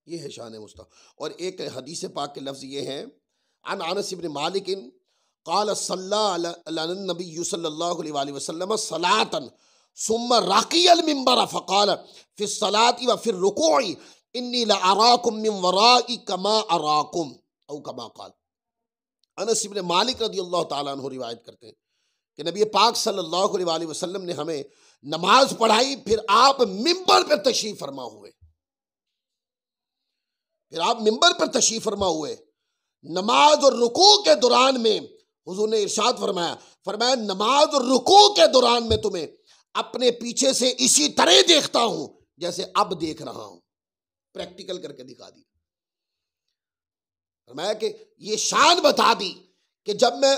[SPEAKER 2] ये है शान मुस्तफ़ा। और एक हदीस पाक के लफ्ज़ ये हैं, अन अनस इब्न मालिक क़ाल सल्लल्लाहु नबी सल्लल्लाहु अलैहि वसल्लम सलातन सुम्मा राक़ियल मिंबर फ़क़ाल फ़ि सलाति व फ़ि रुकूइ इन्नी लअराकुम मिन वराइ कमा अराकुम औ कमा क़ाल। अनस इब्न मालिक रज़ियल्लाहु ताला अन्हु रिवायत करते हैं कि नबी पाक सल्लल्लाहु अलैहि वसल्लम ने हमें नमाज पढ़ाई, फिर आप मिंबर पर तशरीफ फरमा हुए, नमाज और रुकू के दौरान में हुजूर ने इरशाद फरमाया नमाज और रुकू के दौरान में तुम्हें अपने पीछे से इसी तरह देखता हूं जैसे अब देख रहा हूं। प्रैक्टिकल करके दिखा दी। फरमाया कि ये शान बता दी कि जब मैं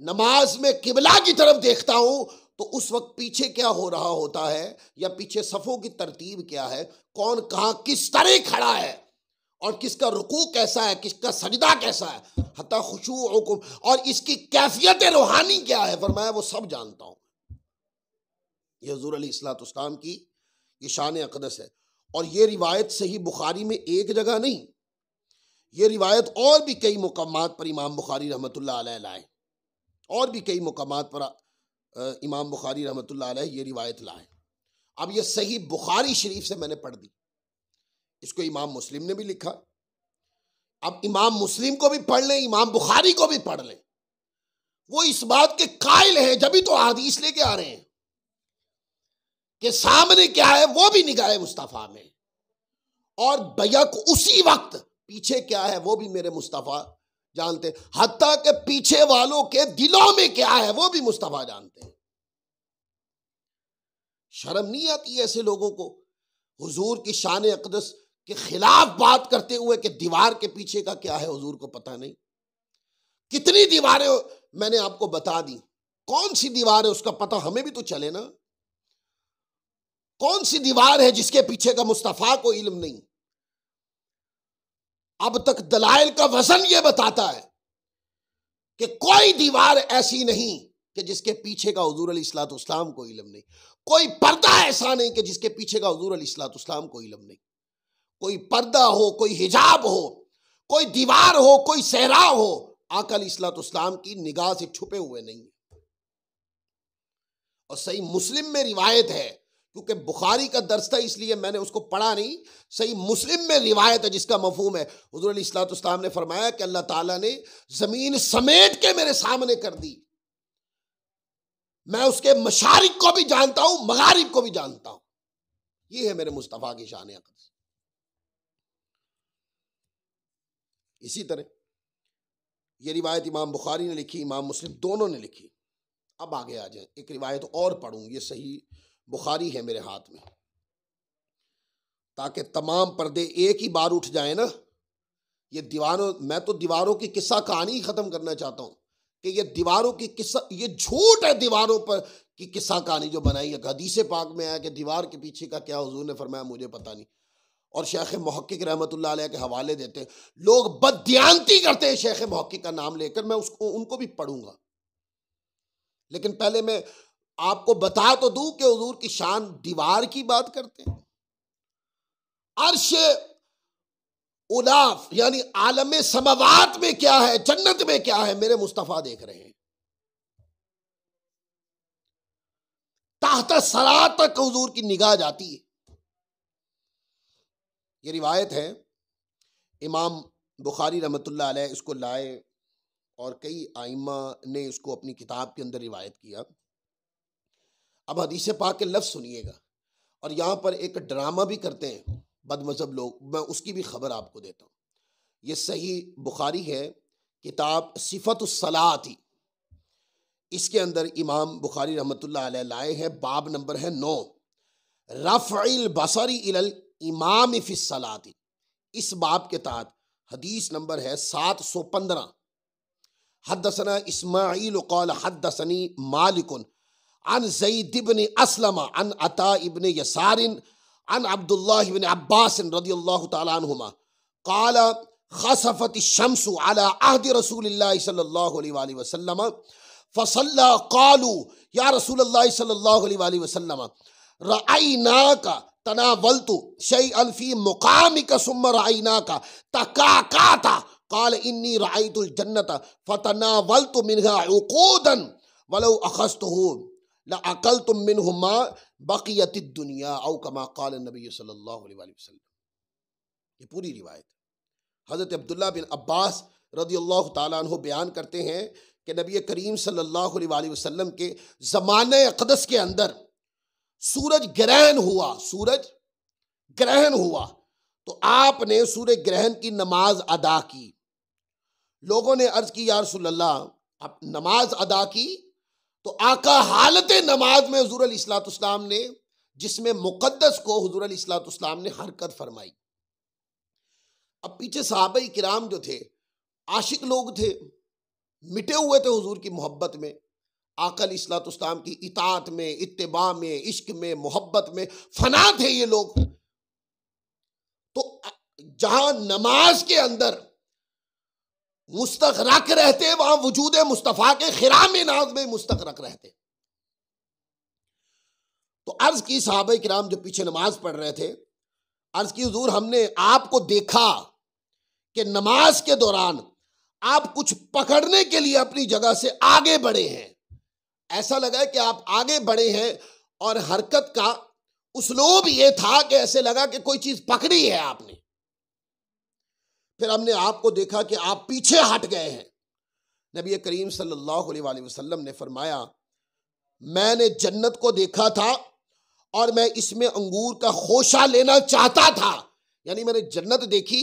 [SPEAKER 2] नमाज में किबला की तरफ देखता हूं तो उस वक्त पीछे क्या हो रहा होता है या पीछे सफ़ों की तरतीब क्या है, कौन कहां किस तरह खड़ा है और किसका रुकू कैसा है, किसका सजदा कैसा है, हत्ता खुशूउकुम, और इसकी कैफियत रूहानी क्या है, फरमाया वो सब जानता हूं। ये हुजूर अलैहिस्सलाम की ये शान अक़दस है। और ये रिवायत सही बुखारी में एक जगह नहीं, ये रिवायत और भी कई मुक़ामात पर इमाम बुखारी रहमतुल्लाह अलैह लाए, और भी कई मुक़ामात पर इमाम बुखारी रहमतुल्लाह अलैह ये रिवायत लाए। अब ये सही बुखारी शरीफ से मैंने पढ़ दी, इसको इमाम मुस्लिम ने भी लिखा। अब इमाम मुस्लिम को भी पढ़ लें, इमाम बुखारी को भी पढ़ लें, वो इस बात के कायल हैं, जब तो हदीस लेके आ रहे हैं कि सामने क्या है वो भी निगाह मुस्तफ़ा में, और बैक उसी वक्त पीछे क्या है वो भी मेरे मुस्तफ़ा जानते, हत्ता के पीछे वालों के दिलों में क्या है वो भी मुस्तफ़ा जानते हैं। शर्म नहीं आती ऐसे लोगों को हुजूर की शान अक़दस के खिलाफ बात करते हुए कि दीवार के पीछे का क्या है हुजूर को पता नहीं। कितनी दीवारें मैंने आपको बता दी, कौन सी दीवार है उसका पता हमें भी तो चले ना। कौन सी दीवार है जिसके पीछे का मुस्तफा को इल्म नहीं। अब तक दलाइल का वजन यह बताता है कि कोई दीवार ऐसी नहीं कि जिसके पीछे का हुजूर अलैहिस्सलाम को इल्म नहीं। कोई पर्दा ऐसा नहीं कि जिसके पीछे का हुजूर अलैहिस्सलाम को इल्म नहीं। कोई पर्दा हो, कोई हिजाब हो, कोई दीवार हो, कोई सहरा हो, आका अलैहिस्सलाम की निगाह से छुपे हुए नहीं। और सही मुस्लिम में रिवायत है, क्योंकि बुखारी का दर्स था इसलिए मैंने उसको पढ़ा नहीं, सही मुस्लिम में रिवायत है जिसका मफहूम है हुजूर अलैहिस्सलाम ने फरमाया कि अल्लाह ताला ने जमीन समेट के मेरे सामने कर दी, मैं उसके मशारिक को भी जानता हूं, मगारिब को भी जानता हूं। यह है मेरे मुस्तफा की शान अक़दस। इसी तरह यह रिवायत इमाम बुखारी ने लिखी, इमाम मुस्लिम दोनों ने लिखी। अब आगे आ जाए, एक रिवायत और पढ़ूं, ये सही बुखारी है मेरे हाथ में, ताकि तमाम पर्दे एक ही बार उठ जाए ना। ये दीवारों, मैं तो दीवारों की किस्सा कहानी ही खत्म करना चाहता हूं कि ये दीवारों की किस्सा, ये झूठ है दीवारों पर की किस्सा कहानी जो बनाई है। हदीस पाक में आया कि दीवार के पीछे का क्या हुजूर ने फरमाया मुझे पता नहीं, और शेख मुहक्किक रहमतुल्लाह अलैह के हवाले देते हैं। लोग बददियानती करते हैं शेख मुहक्किक का नाम लेकर, मैं उसको उनको भी पढ़ूंगा, लेकिन पहले मैं आपको बता तो दूं कि हुजूर की शान दीवार की बात करते हैं। अर्श उलाफ यानी आलम समावात में क्या है, जन्नत में क्या है, मेरे मुस्तफा देख रहे हैं। ताहत सरा तक हुजूर की निगाह जाती है। ये रिवायत है, इमाम बुखारी रहमतुल्लाह अलैह इसको लाए और कई आइम्मा ने इसको अपनी किताब के अंदर रिवायत किया। अब हदीस पाक के लफ्ज़ सुनिएगा, और यहाँ पर एक ड्रामा भी करते हैं बदमज़हब लोग, मैं उसकी भी खबर आपको देता हूँ। ये सही बुखारी है, किताब सिफ़तुस सलाती, इसके अंदर इमाम बुखारी रहमतुल्लाह अलैह लाए हैं, बाब नंबर है 9, रफ़इल बसरी इलल इमाम फ़िस सलाती। इस बाब के तहत हदीस नंबर है 715। हद्दसना इस्माईल क़ाल हद्दसनी मालिकुन अन ज़ैद इब्न अस्लम अन अता इब्न यसारिन अन अब्दुल्लाह इब्न अब्बास रज़ियल्लाहु तआला अन्हुमा क़ाल खसफ़त शम्सु अला अहद रसूलिल्लाह सल्लल्लाहु अलैहि वसल्लम फसल्ला क़ालू या रसूलल्लाह सल्लल्लाहु अलैहि वसल्लम रअयनाका तनावलतु शैअन फ़ी मुक़ामिका सुम्मा रअयनाका तकाकाता क़ाल इन्नी रअयतुल जन्नत फतनावलतु मिन्हा उक़ूदन वलौ अख़ज़्तुहु लअकलतुम मिन्हु मा बक़ियतिद दुनिया औ कमा क़ाल नबी सल्लल्लाहु अलैहि वसल्लम। ये पूरी रिवायत हज़रत अब्दुल्लाह बिन अब्बास रज़ियल्लाहु ताला अन्हु बयान करते हैं कि नबी करीम सल्लल्लाहु अलैहि वसल्लम के ज़माने अक़दस के अंदर सूरज ग्रहण हुआ, सूरज ग्रहण हुआ, तो आपने सूरज ग्रहण की नमाज अदा की। लोगों ने अर्ज की या रसूलल्लाह, आप नमाज अदा की, तो आका हालत नमाज में हुजूर अलैहिस्सलाम ने, जिसमें मुक़द्दस को हुजूर अलैहिस्सलाम ने हरकत फरमाई। अब पीछे सहाबा किराम जो थे आशिक लोग थे, मिटे हुए थे हुजूर की मोहब्बत में, आका अलैहिस्सलाम की इताअत में, इत्तिबा में, इश्क में, मोहब्बत में फना थे ये लोग। तो जहां नमाज के अंदर मुस्तग़रक़ रहते, वहां वजूद मुस्तफ़ा के खिराम नाज में मुस्तग़रक़ रहते। तो अर्ज की सहाबा किराम जो पीछे नमाज पढ़ रहे थे, अर्ज की हुजूर हमने आपको देखा कि नमाज के दौरान आप कुछ पकड़ने के लिए अपनी जगह से आगे बढ़े हैं। ऐसा लगा कि आप आगे बढ़े हैं और हरकत का उसलूब ये था कि ऐसे लगा कि कोई चीज पकड़ी है आपने। फिर हमने आपको देखा कि आप पीछे हट गए हैं। नबी करीम सल्लल्लाहु अलैहि वसल्लम ने फरमाया, मैंने जन्नत को देखा था और मैं इसमें अंगूर का खोशा लेना चाहता था। यानी मैंने जन्नत देखी,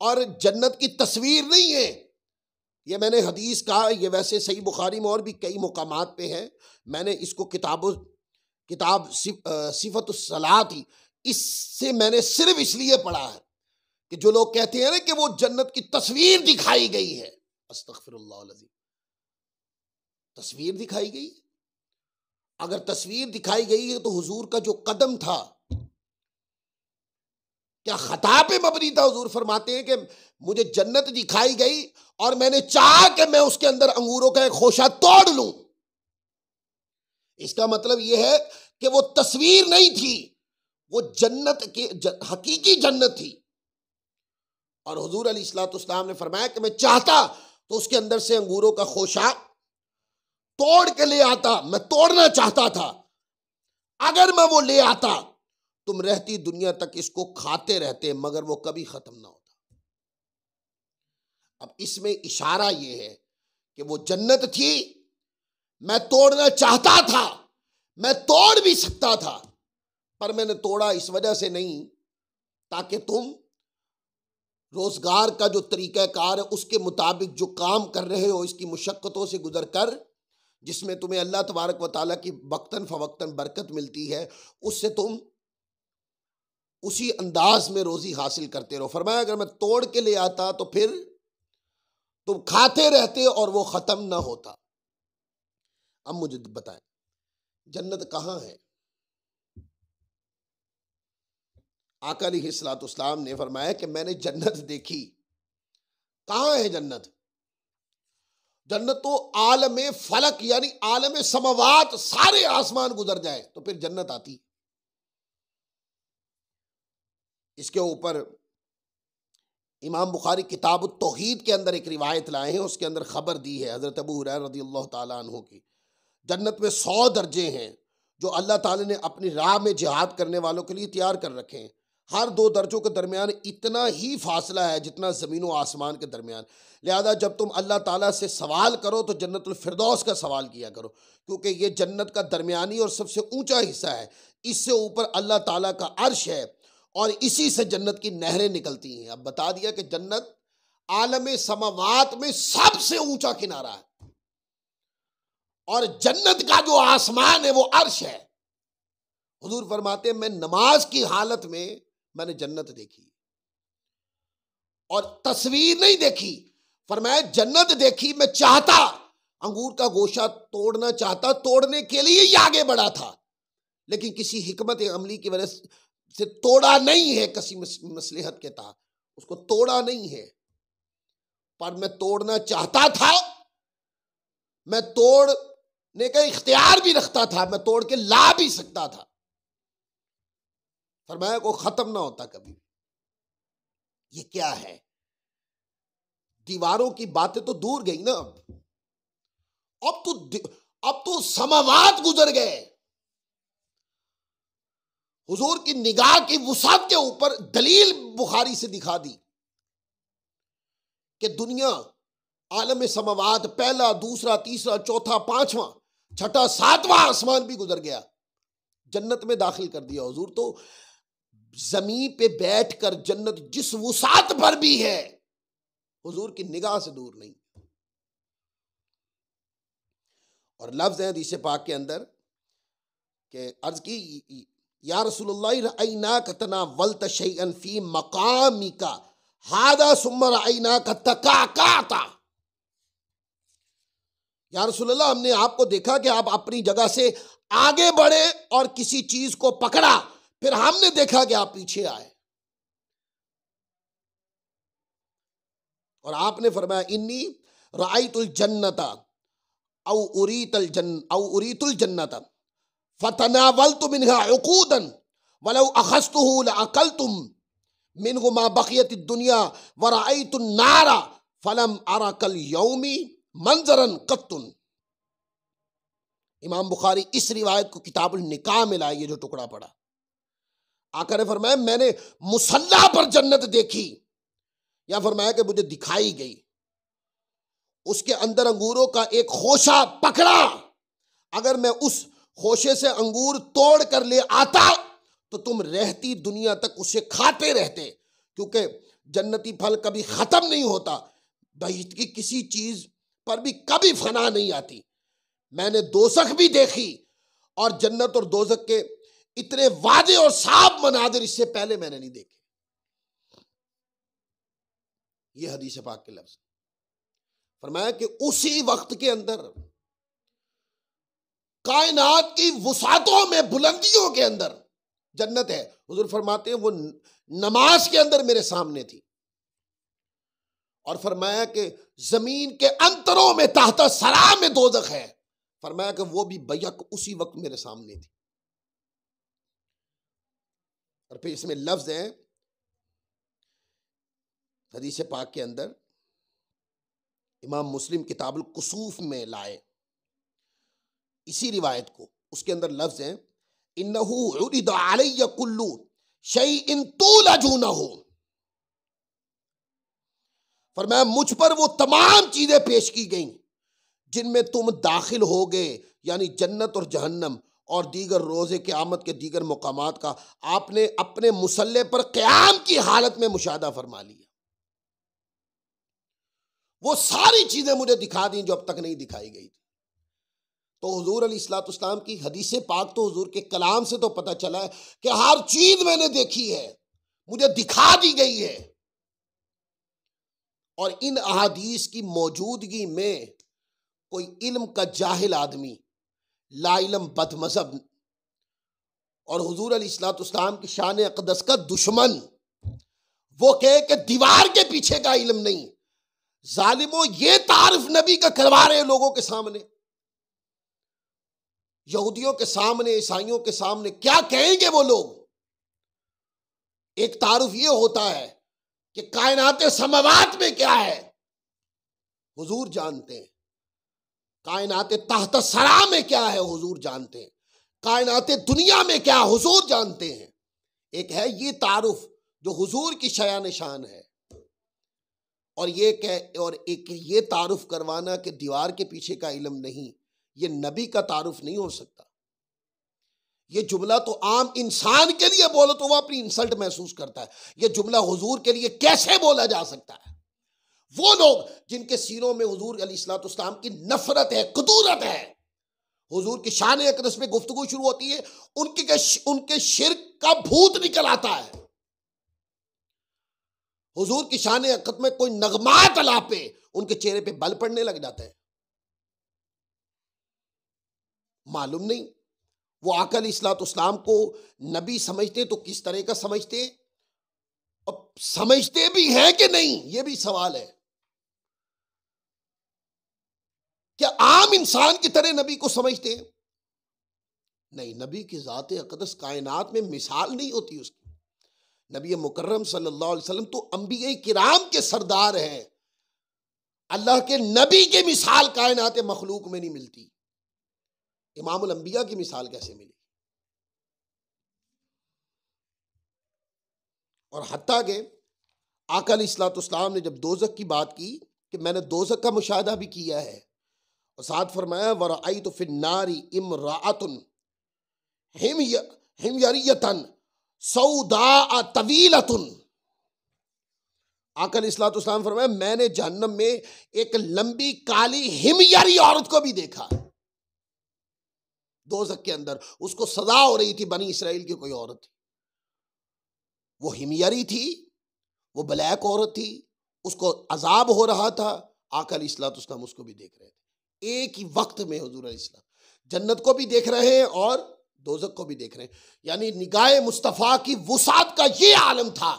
[SPEAKER 2] और जन्नत की तस्वीर नहीं है, ये मैंने हदीस का, ये वैसे सही बुखारी में और भी कई मुकामात पे है। मैंने इसको किताब सिफ़तुस सलाती इससे मैंने सिर्फ इसलिए पढ़ा है कि जो लोग कहते हैं ना कि वो जन्नत की तस्वीर दिखाई गई है, अस्तगफिरुल्लाह अज़ीम, तस्वीर दिखाई गई? अगर तस्वीर दिखाई गई है तो हुजूर का जो कदम था क्या खता पे मबनी था? हुजूर फरमाते हैं कि मुझे जन्नत दिखाई गई और मैंने चाहा कि मैं उसके अंदर अंगूरों का एक खोशा तोड़ लूं। इसका मतलब यह है कि वो तस्वीर नहीं थी, वो जन्नत के हकीकी जन्नत थी। और हुजूर अलैहिस्सलाम ने फरमाया कि मैं चाहता तो उसके अंदर से अंगूरों का खोशा तोड़ के ले आता, मैं तोड़ना चाहता था। अगर मैं वो ले आता तुम रहती दुनिया तक इसको खाते रहते, मगर वो कभी खत्म ना होता। अब इसमें इशारा यह है कि वो जन्नत थी, मैं तोड़ना चाहता था, मैं तोड़ भी सकता था, पर मैंने तोड़ा इस वजह से नहीं ताकि तुम रोजगार का जो तरीकाकार है उसके मुताबिक जो काम कर रहे हो, इसकी मुशक्कतों से गुजर कर, जिसमें तुम्हें अल्लाह तबारक व तआला की वक्तन फवक्तन बरकत मिलती है, उससे तुम उसी अंदाज में रोजी हासिल करते रहो। फरमाया अगर मैं तोड़ के ले आता तो फिर तुम खाते रहते और वो खत्म ना होता। अब मुझे बताएं जन्नत कहां है? आका अलैहिस्सलाम ने फरमाया कि मैंने जन्नत देखी। कहां है जन्नत? जन्नत तो आलमे फलक यानी आलमे समावात, सारे आसमान गुजर जाए तो फिर जन्नत आती। इसके ऊपर इमाम बुखारी किताब तौहीद के अंदर एक रिवायत लाए हैं, उसके अंदर खबर दी है हजरत अबू हुरैरा रज़ियल्लाहु ताला अन्हु की। जन्नत में 100 दर्जे हैं जो अल्लाह ताला ने अपनी राह में जिहाद करने वालों के लिए तैयार कर रखे हैं। हर 2 दर्जों के दरमियान इतना ही फासला है जितना ज़मीन व आसमान के दरमियान। लिहाजा जब तुम अल्लाह ताला से सवाल करो तो जन्नतुल फिरदौस का सवाल किया करो, क्योंकि ये जन्नत का दरमियानी और सबसे ऊंचा हिस्सा है। इससे ऊपर अल्लाह ताला का अर्श है और इसी से जन्नत की नहरें निकलती हैं। अब बता दिया कि जन्नत आलम समावात में सबसे ऊंचा किनारा है और जन्नत का जो आसमान है वो अर्श है। हुजूर फरमाते हैं मैं नमाज की हालत में मैंने जन्नत देखी और तस्वीर नहीं देखी। फरमाया जन्नत देखी, मैं चाहता अंगूर का गोशा तोड़ना चाहता, तोड़ने के लिए ही आगे बढ़ा था, लेकिन किसी हिकमत अमली की वजह से तोड़ा नहीं है, किसी मसलहत के तहत उसको तोड़ा नहीं है, पर मैं तोड़ना चाहता था, मैं तोड़ने का इख्तियार भी रखता था, मैं तोड़ के ला भी सकता था। फरमाया को खत्म ना होता कभी। ये क्या है? दीवारों की बातें तो दूर गई ना, अब तो समावात गुजर गए। हुजूर की निगाह की वुसात के ऊपर दलील बुखारी से दिखा दी कि दुनिया आलम समावात, पहला, दूसरा, तीसरा, चौथा, पांचवा, छठा, सातवां आसमान भी गुजर गया, जन्नत में दाखिल कर दिया। हुजूर तो जमीन पे बैठकर जन्नत जिस वुसात पर भी है हुजूर की निगाह से दूर नहीं। और लफ्ज है हदीस पाक के अंदर कि अर्ज की या रसूलुल्लाह रअयनाक तनावलत शैअन फी मकामिका हादा सुम्मा रअयनाक तकाकाता। या रसूलुल्लाह हमने आपको देखा कि आप अपनी जगह से आगे बढ़े और किसी चीज को पकड़ा, फिर हमने देखा कि आप पीछे आए। और आपने फरमाया इन्नी रअयतुल जन्नता औ उरीतुल जन्नता फतनावलतु मिनहा उकूदन वलौ अखस्तुहु लअकलतुम मिनहु मा बक़ियतिद दुनिया व रअयतुन नारा फलम अरा कल यौमी मंजरन कत्तुन। इमाम बुखारी इस रिवायत को किताबुल निकाह में लाए, ये जो टुकड़ा पड़ा। आका ने फरमाया मैंने मुसल्ला पर जन्नत देखी, या फरमाया कि मुझे दिखाई गई, उसके अंदर अंगूरों का एक खोशा पकड़ा, अगर मैं उस खोशे से अंगूर तोड़ कर ले आता तो तुम रहती दुनिया तक उसे खाते रहते, क्योंकि जन्नती फल कभी खत्म नहीं होता, बहिश्त की किसी चीज पर भी कभी फना नहीं आती। मैंने दोज़ख भी देखी और जन्नत और दोज़ख के इतने वादे और साफ मनादिर इससे पहले मैंने नहीं देखे। ये हदीस पाक के लफ्ज। फरमाया कि उसी वक्त के अंदर कायनात की वुसातों में, बुलंदियों के अंदर जन्नत है। हुजूर फरमाते हैं वो नमाज के अंदर मेरे सामने थी। और फरमाया कि जमीन के अंतरों में ताहता सरा में दोज़ख है। फरमाया कि वो भी बैक उसी वक्त मेरे सामने थी। और फिर इसमें लफ्ज है हदीस पाक के अंदर, इमाम मुस्लिम किताबुल कुसूफ में लाए इसी रिवायत को। उसके अंदर लफ्ज है इन्नहु उरिदा अलैया कुल्लु शैइन तुलजूनहु। फरमाया मुझ पर वो तमाम चीजें पेश की गईं जिनमें तुम दाखिल हो गए, यानी जन्नत और जहन्नम और दीगर रोजे क़यामत के दीगर मुकामात का आपने अपने मुसल्ले पर क़याम की हालत में मुशाहदा फरमा लिया। वो सारी चीजें मुझे दिखा दी जो अब तक नहीं दिखाई गई थी। तो हुजूर अलैहिस्सलाम की हदीस पाक, तो हुजूर के कलाम से तो पता चला है कि हर चीज मैंने देखी है, मुझे दिखा दी गई है। और इन अहादीस की मौजूदगी में कोई इल्म का जाहिल आदमी, ला इल्म बदमज़हब और हुजूर अलैहिस्सलाम की शान अक़दस का दुश्मन वो कहे कि दीवार के पीछे का इल्म नहीं। जालिमों, ये तारीफ नबी का करवा रहे हैं लोगों के सामने, यहूदियों के सामने, ईसाइयों के सामने। क्या कहेंगे वो लोग? एक तारुफ ये होता है कि कायनात समावात में क्या है हुजूर जानते हैं, कायनात तहत सरा में क्या है हुजूर जानते हैं, कायनात दुनिया में क्या हुजूर जानते हैं। एक है ये तारुफ जो हुजूर की शयान शान है, और एक ये तारुफ करवाना कि दीवार के पीछे का इल्म नहीं, ये नबी का तारुफ नहीं हो सकता। ये जुमला तो आम इंसान के लिए बोलो तो वह अपनी इंसल्ट महसूस करता है। ये जुमला हुजूर के लिए कैसे बोला जा सकता है? वो लोग जिनके सीनों में हुजूर अलैहिस्सलाम की नफरत है, कुदूरत है, हुजूर की शान अक़दस में गुफ्तगू शुरू होती है, उनके शिर्क का भूत निकल आता है। हुजूर की शान अक़दस में कोई नगमात अलापे उनके चेहरे पे बल पड़ने लग जाता है। मालूम नहीं वो आका अलैहिस्सलाम को नबी समझते तो किस तरह का समझते, और समझते भी हैं कि नहीं, ये भी सवाल है। क्या आम इंसान की तरह नबी को समझते हैं? नहीं, नबी की ज़ात अक़दस कायनात में मिसाल नहीं होती उसकी। नबी मुकर्रम सल्लल्लाहु अलैहि वसल्लम तो अंबिया किराम के सरदार हैं। अल्लाह के नबी की मिसाल कायनात मखलूक में नहीं मिलती। इमामुल अंबिया की मिसाल कैसे मिली? और हत्ता के आका अलैहिस्सलाम ने जब दोज़ख की बात की कि मैंने दोज़ख का मुशाहदा भी किया है, और साथ फरमाया वरअयतु फिन्नारी इमराअतुन हिमयरियतन सौदा तवीलतुन। आका अलैहिस्सलाम फरमाया मैंने जहन्नम में एक लंबी काली हिमयरी औरत को भी देखा। दोज़ख के अंदर उसको सजा हो रही थी, बनी इसराइल की कोई औरत थी, वो हिमयरी थी, वो ब्लैक औरत थी, उसको अजाब हो रहा था। आका अलैहिस्सलाम उसको भी देख रहे थे। एक ही वक्त में हुजूर अलैहिस्सलाम जन्नत को भी देख रहे हैं और दोज़ख को भी देख रहे हैं। यानी निगाहे मुस्तफ़ा की वुसात का ये आलम था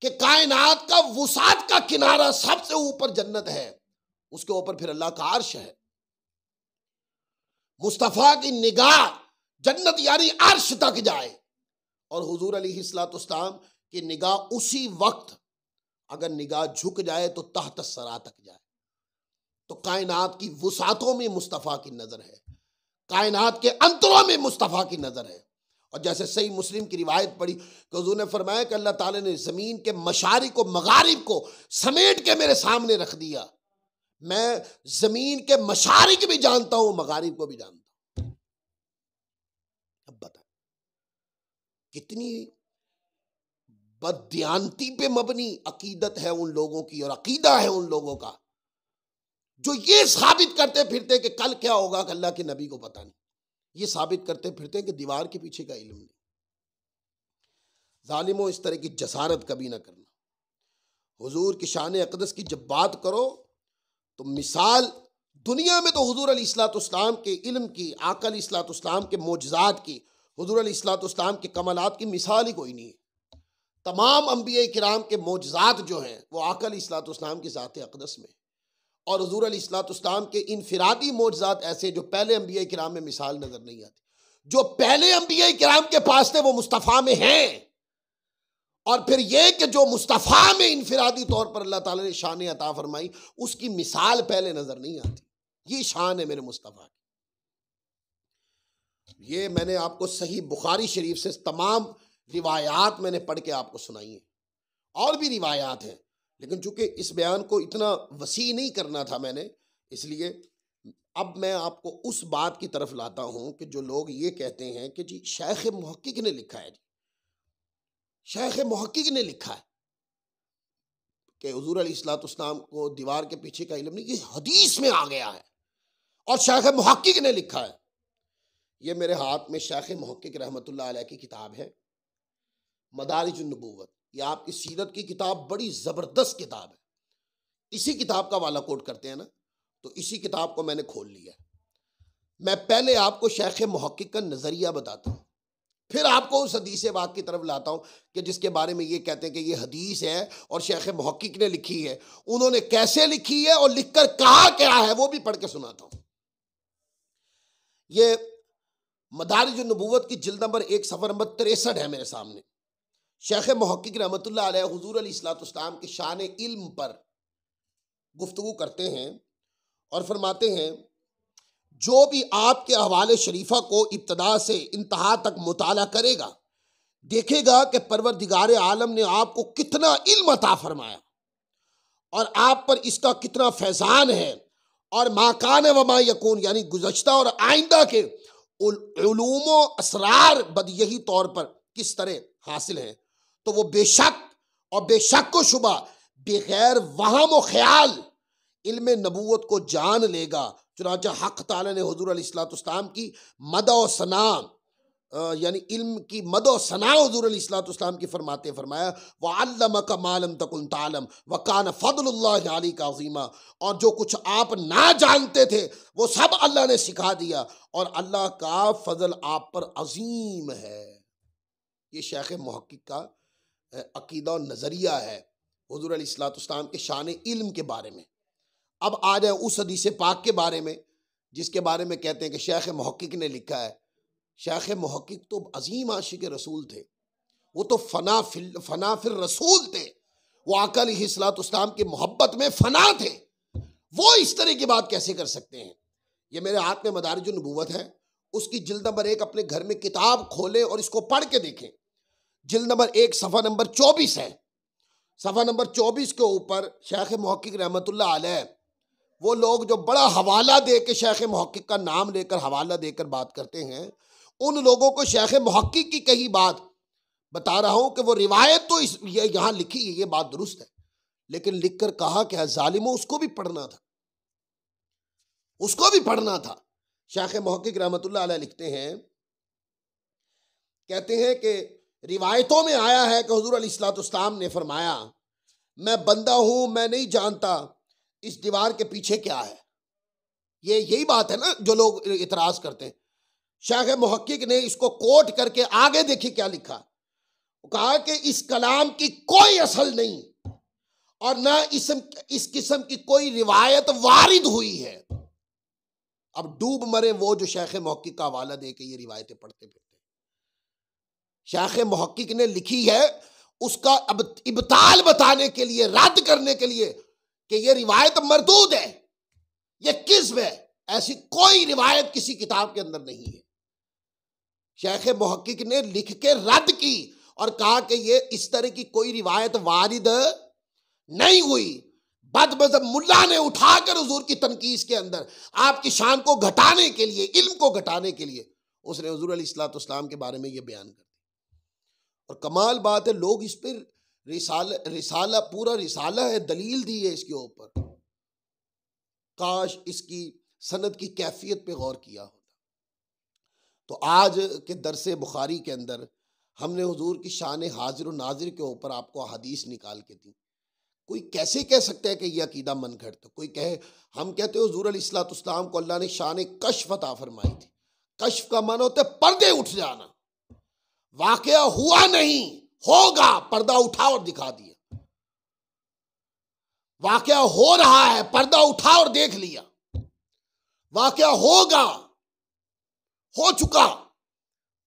[SPEAKER 2] कि कायनात का वुसात का किनारा सबसे ऊपर जन्नत है, उसके ऊपर फिर अल्लाह का अर्श है। मुस्तफ़ा की निगाह जन्नत यानी अर्श तक जाए, और हुजूर अलैहिस्सलाम की निगाह उसी वक्त अगर निगाह झुक जाए तो तहत सरा तक जाए। तो कायनात की वुसातों में मुस्तफ़ा की नज़र है, कायनात के अंतरों में मुस्तफ़ा की नज़र है। और जैसे सही मुस्लिम की रिवायत पढ़ी कि हुजूर ने फरमाया कि अल्लाह ताला ने ज़मीन के मशारिक को मगारिब को समेट के मेरे सामने रख दिया। मैं ज़मीन के मशारिक भी जानता हूँ, मगारिब को भी जानता हूँ। अब बता कितनी बददियानती पे मबनी अकीदत है उन लोगों की, और अकीदा है उन लोगों का जो ये साबित करते फिरते कि कल क्या होगा कि अल्लाह के नबी को पता नहीं। ये साबित करते फिरते कि दीवार के पीछे का इल्म नहीं। जालिमों इस तरह की जसारत कभी ना करना। हुजूर की शान अक़दस की जब बात करो तो मिसाल दुनिया में तो हुजूर अलैहिस्सलाम के इल्म की, आका अलैहिस्सलाम के मोजज़ात की, हुजूर अलैहिस्सलाम के कमालात की मिसाल ही कोई नहीं है। तमाम अंबिया किराम के मोजज़ात जो हैं वो आका अलैहिस्सलाम की ज़ात अक़दस में, और हुजूर अलैहिस्सलाम के इनफिरादी मोजज़ात ऐसे जो पहले अंबिया किराम में मिसाल नजर नहीं आती। जो पहले अंबिया किराम के पास थे वो मुस्तफ़ा में हैं, और फिर यह कि जो मुस्तफ़ा में इनफिरादी तौर पर अल्लाह ताला ने शान अता फरमाई उसकी मिसाल पहले नजर नहीं आती। ये शान है मेरे मुस्तफ़ा की। ये मैंने आपको सही बुखारी शरीफ से तमाम रिवायात मैंने पढ़ के आपको सुनाई है, और भी रिवायात हैं, लेकिन चूंकि इस बयान को इतना वसी नहीं करना था मैंने, इसलिए अब मैं आपको उस बात की तरफ लाता हूं कि जो लोग ये कहते हैं कि जी शेख मुहक्किक ने लिखा है, जी शेख मुहक्किक ने लिखा है कि हुजूर अलैहिस्सलाम को दीवार के पीछे का इल्म नहीं, ये हदीस में आ गया है और शेख मुहक्किक ने लिखा है। ये मेरे हाथ में शेख मुहक्किक रहमतुल्लाह अलैह की किताब है, मदारिजुन नबुव्वत। ये आपकी सीरत की किताब, बड़ी ज़बरदस्त किताब है। इसी किताब का वाला कोट करते हैं ना, तो इसी किताब को मैंने खोल लिया। मैं पहले आपको शेख मुहक्किक का नज़रिया बताता हूँ, फिर आपको उस हदीस वाक़ की तरफ लाता हूँ कि जिसके बारे में ये कहते हैं कि ये हदीस है और शेख मुहक्किक ने लिखी है। उन्होंने कैसे लिखी है और लिखकर कहा क्या है वो भी पढ़ के सुनाता हूँ। ये मदारिजुन नबुव्वत की जिल्द नंबर 1 सफ़ा नंबर 63 है मेरे सामने। शेख मुहक्किक रहमतुल्लाह अलैह हुजूर अलैहिस्सलाम की शान इल्म पर गुफ्तगू करते हैं और फरमाते हैं, जो भी आपके हवाले शरीफा को इब्तदा से इंतहा तक मुताला करेगा देखेगा कि परवरदिगार आलम ने आपको कितना इल्म अता फरमाया और आप पर इसका कितना फैजान है, और माकान व मा यकून यानी गुज़श्ता और आइंदा के उलूमो असरार बदयही तौर पर किस तरह हासिल है, तो वो बेशक और बेशक को शुबा बगैर वहम व ख्याल इल्म नबूवत को जान लेगा। चुनांचे हक़ ताला ने हुजूर अलैहिस्सलाम की मद व सना यानी इल्म की मद व सना हुजूर अलैहिस्सलाम की फरमाया व अल्लमका मा लम तकुन तालम व कान फज़लुल्लाहि अलैका अज़ीमा, और जो कुछ आप ना जानते थे वो सब अल्लाह ने सिखा दिया और अल्लाह का फजल आप पर अजीम है। ये शेख मुहक्किक का अकीदा और नज़रिया है हुजूर अलैहिस्सलाम के शान इल्म के बारे में। अब आ जाए उस हदीस पाक के बारे में जिसके बारे में कहते हैं कि शेख मुहक्किक ने लिखा है। शेख मुहक्किक तो अजीम आशिक रसूल थे, वो तो फना फिर रसूल थे, वो आका अलैहिस्सलाम की मोहब्बत में फना थे। वो इस तरह की बात कैसे कर सकते हैं। ये मेरे हाथ में मदारिजुन नबुव्वत है, उसकी जिल्द नंबर 1 अपने घर में किताब खोलें और इसको पढ़ के देखें। जिल्द नंबर 1 सफ़ा नंबर 24 है। सफ़ा नंबर 24 के ऊपर शेख मुहक्किक रहमतुल्लाह अलैह, वो लोग जो बड़ा हवाला दे के शेख मुहक्किक का नाम लेकर हवाला देकर बात करते हैं, उन लोगों को शेख मुहक्किक की कही बात बता रहा हूं कि वो रिवायत तो यहां लिखी है, ये बात दुरुस्त है, लेकिन लिखकर कहा क्या जालिमों, उसको भी पढ़ना था, उसको भी पढ़ना था। शेख मुहक्किक रहमतुल्लाह अलैह लिखते हैं, कहते हैं कि रिवायतों में आया है कि हुजूर अलैहिस्सलाम ने फरमाया, मैं बंदा हूं, मैं नहीं जानता इस दीवार के पीछे क्या है। ये यही बात है ना जो लोग इतराज करते हैं। शेख मुहक्किक ने इसको कोट करके आगे देखिए क्या लिखा, कहा कि इस कलाम की कोई असल नहीं और ना इस किस्म की कोई रिवायत वारिद हुई है। अब डूब मरे वो जो शेख मुहक्किक का हवाला दे के ये रिवायतें पढ़ते फिरते। शेख मुहक्किक ने लिखी है, उसका अब इब्ताल बताने के लिए, रद्द करने के लिए कि ये रिवायत मरदूद है, ये किस्म है, ऐसी कोई रिवायत किसी किताब के अंदर नहीं है। शेख मुहक्किक ने लिख के रद्द की और कहा कि ये इस तरह की कोई रिवायत वारिद नहीं हुई। बदमज़हब मुल्ला ने उठाकर हुजूर की तनकीस के अंदर आपकी शान को घटाने के लिए, इल्म को घटाने के लिए उसने हुजूर अलैहिस्सलाम के बारे में ये बयान कर दिया। और कमाल बात है, लोग इस पर रिसाला पूरा रिसाला है, दलील दी है इसके ऊपर। काश इसकी सनद की कैफियत पे गौर किया होता। तो आज के दरसे बुखारी के अंदर हमने हुजूर की शान हाजिर और नाजिर के ऊपर आपको हदीस निकाल के दी। कोई कैसे कह सकता है कि यह अकीदा मन घड़ता? कोई कहे, हम कहते हैं हुजूर अलैहिस्सलाम को अल्लाह ने शान कश्फ अता फरमाई थी। कश्फ का माना होता है पर्दे उठ जाना। वाकया हुआ नहीं, होगा, पर्दा उठा और दिखा दिया। वाकया हो रहा है, पर्दा उठा और देख लिया। वाकया होगा, हो चुका,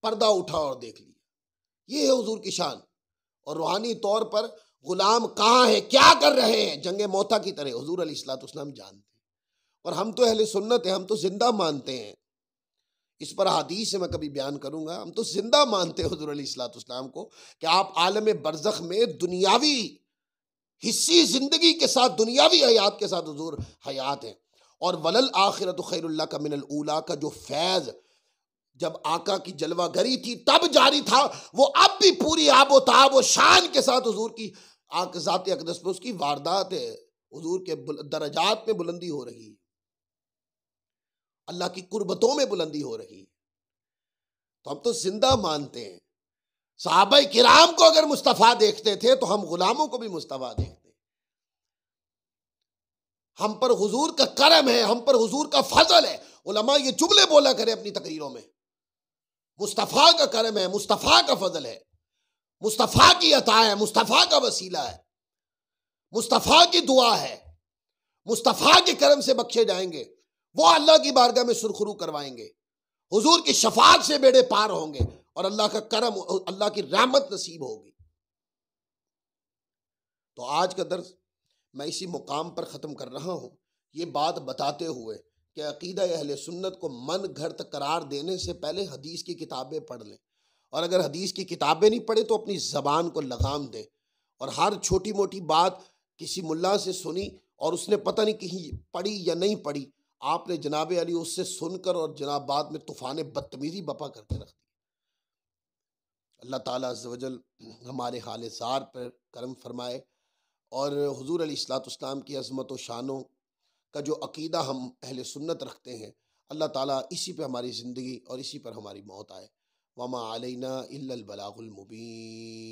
[SPEAKER 2] पर्दा उठा और देख लिया। ये है हुजूर की शान। और रूहानी तौर पर गुलाम कहाँ है, क्या कर रहे हैं, जंगे मौता की तरह हुजूर अलैहिस्सलाम जानते हैं। और हम तो अहले सुन्नत हैं, हम तो जिंदा मानते हैं। इस पर हदीस से मैं कभी बयान करूंगा। हम तो जिंदा मानते हैं हुजूर अलैहिस्सलाम को कि आप आलम बरज़ख में दुनियावी हिस्सी जिंदगी के साथ, दुनियावी हयात के साथ हुजूर हयात हैं। और वलल आखिरतु खैरुल लका मिनल ऊला का जो फैज़ जब आका की जलवागरी थी तब जारी था, वो अब भी पूरी आबो ताब और शान के साथ हुजूर की ज़ात अक़दस पे उसकी वारदात है। हुजूर के दरजात में बुलंदी हो रही है, अल्लाह की कुर्बतों में बुलंदी हो रही है। तो हम तो जिंदा मानते हैं। सहाबा किराम को अगर मुस्तफ़ा देखते थे तो हम गुलामों को भी मुस्तफ़ा देखते। हम पर हुजूर का करम है, हम पर हुजूर का फजल है। उलमा ये जुमले बोला करे अपनी तकरीरों में, मुस्तफ़ा का करम है, मुस्तफ़ा का फजल है, मुस्तफ़ा की अता है, मुस्तफ़ा का वसीला है, मुस्तफ़ा की दुआ है, मुस्तफ़ा के करम से बख्शे जाएंगे। वो अल्लाह की बारगाह में सुरखरू करवाएंगे, हुजूर की शफाअत से बेड़े पार होंगे और अल्लाह का करम, अल्लाह की रहमत नसीब होगी। तो आज का दर्स मैं इसी मुकाम पर ख़त्म कर रहा हूँ, ये बात बताते हुए कि अकीदा अहले सुन्नत को मन घड़त करार देने से पहले हदीस की किताबें पढ़ लें। और अगर हदीस की किताबें नहीं पढ़े तो अपनी ज़बान को लगाम दें। और हर छोटी मोटी बात किसी मुल्ला से सुनी और उसने पता नहीं कहीं पढ़ी या नहीं पढ़ी, आपने जनाब अली उससे सुनकर और जनाब बाद में तूफ़ान बदतमीज़ी बपा करके रख दी। अल्लाह ताला अज़्ज़ व जल हमारे हाल ज़ार पर करम फरमाए और हुजूर अलैहिस्सलाम की अज़मत व शानों का जो अकीदा हम अहले सुन्नत रखते हैं, अल्लाह ताला इसी पे हमारी ज़िंदगी और इसी पर हमारी मौत आए। वमा अलैना इल्लल बलागुल मुबीन।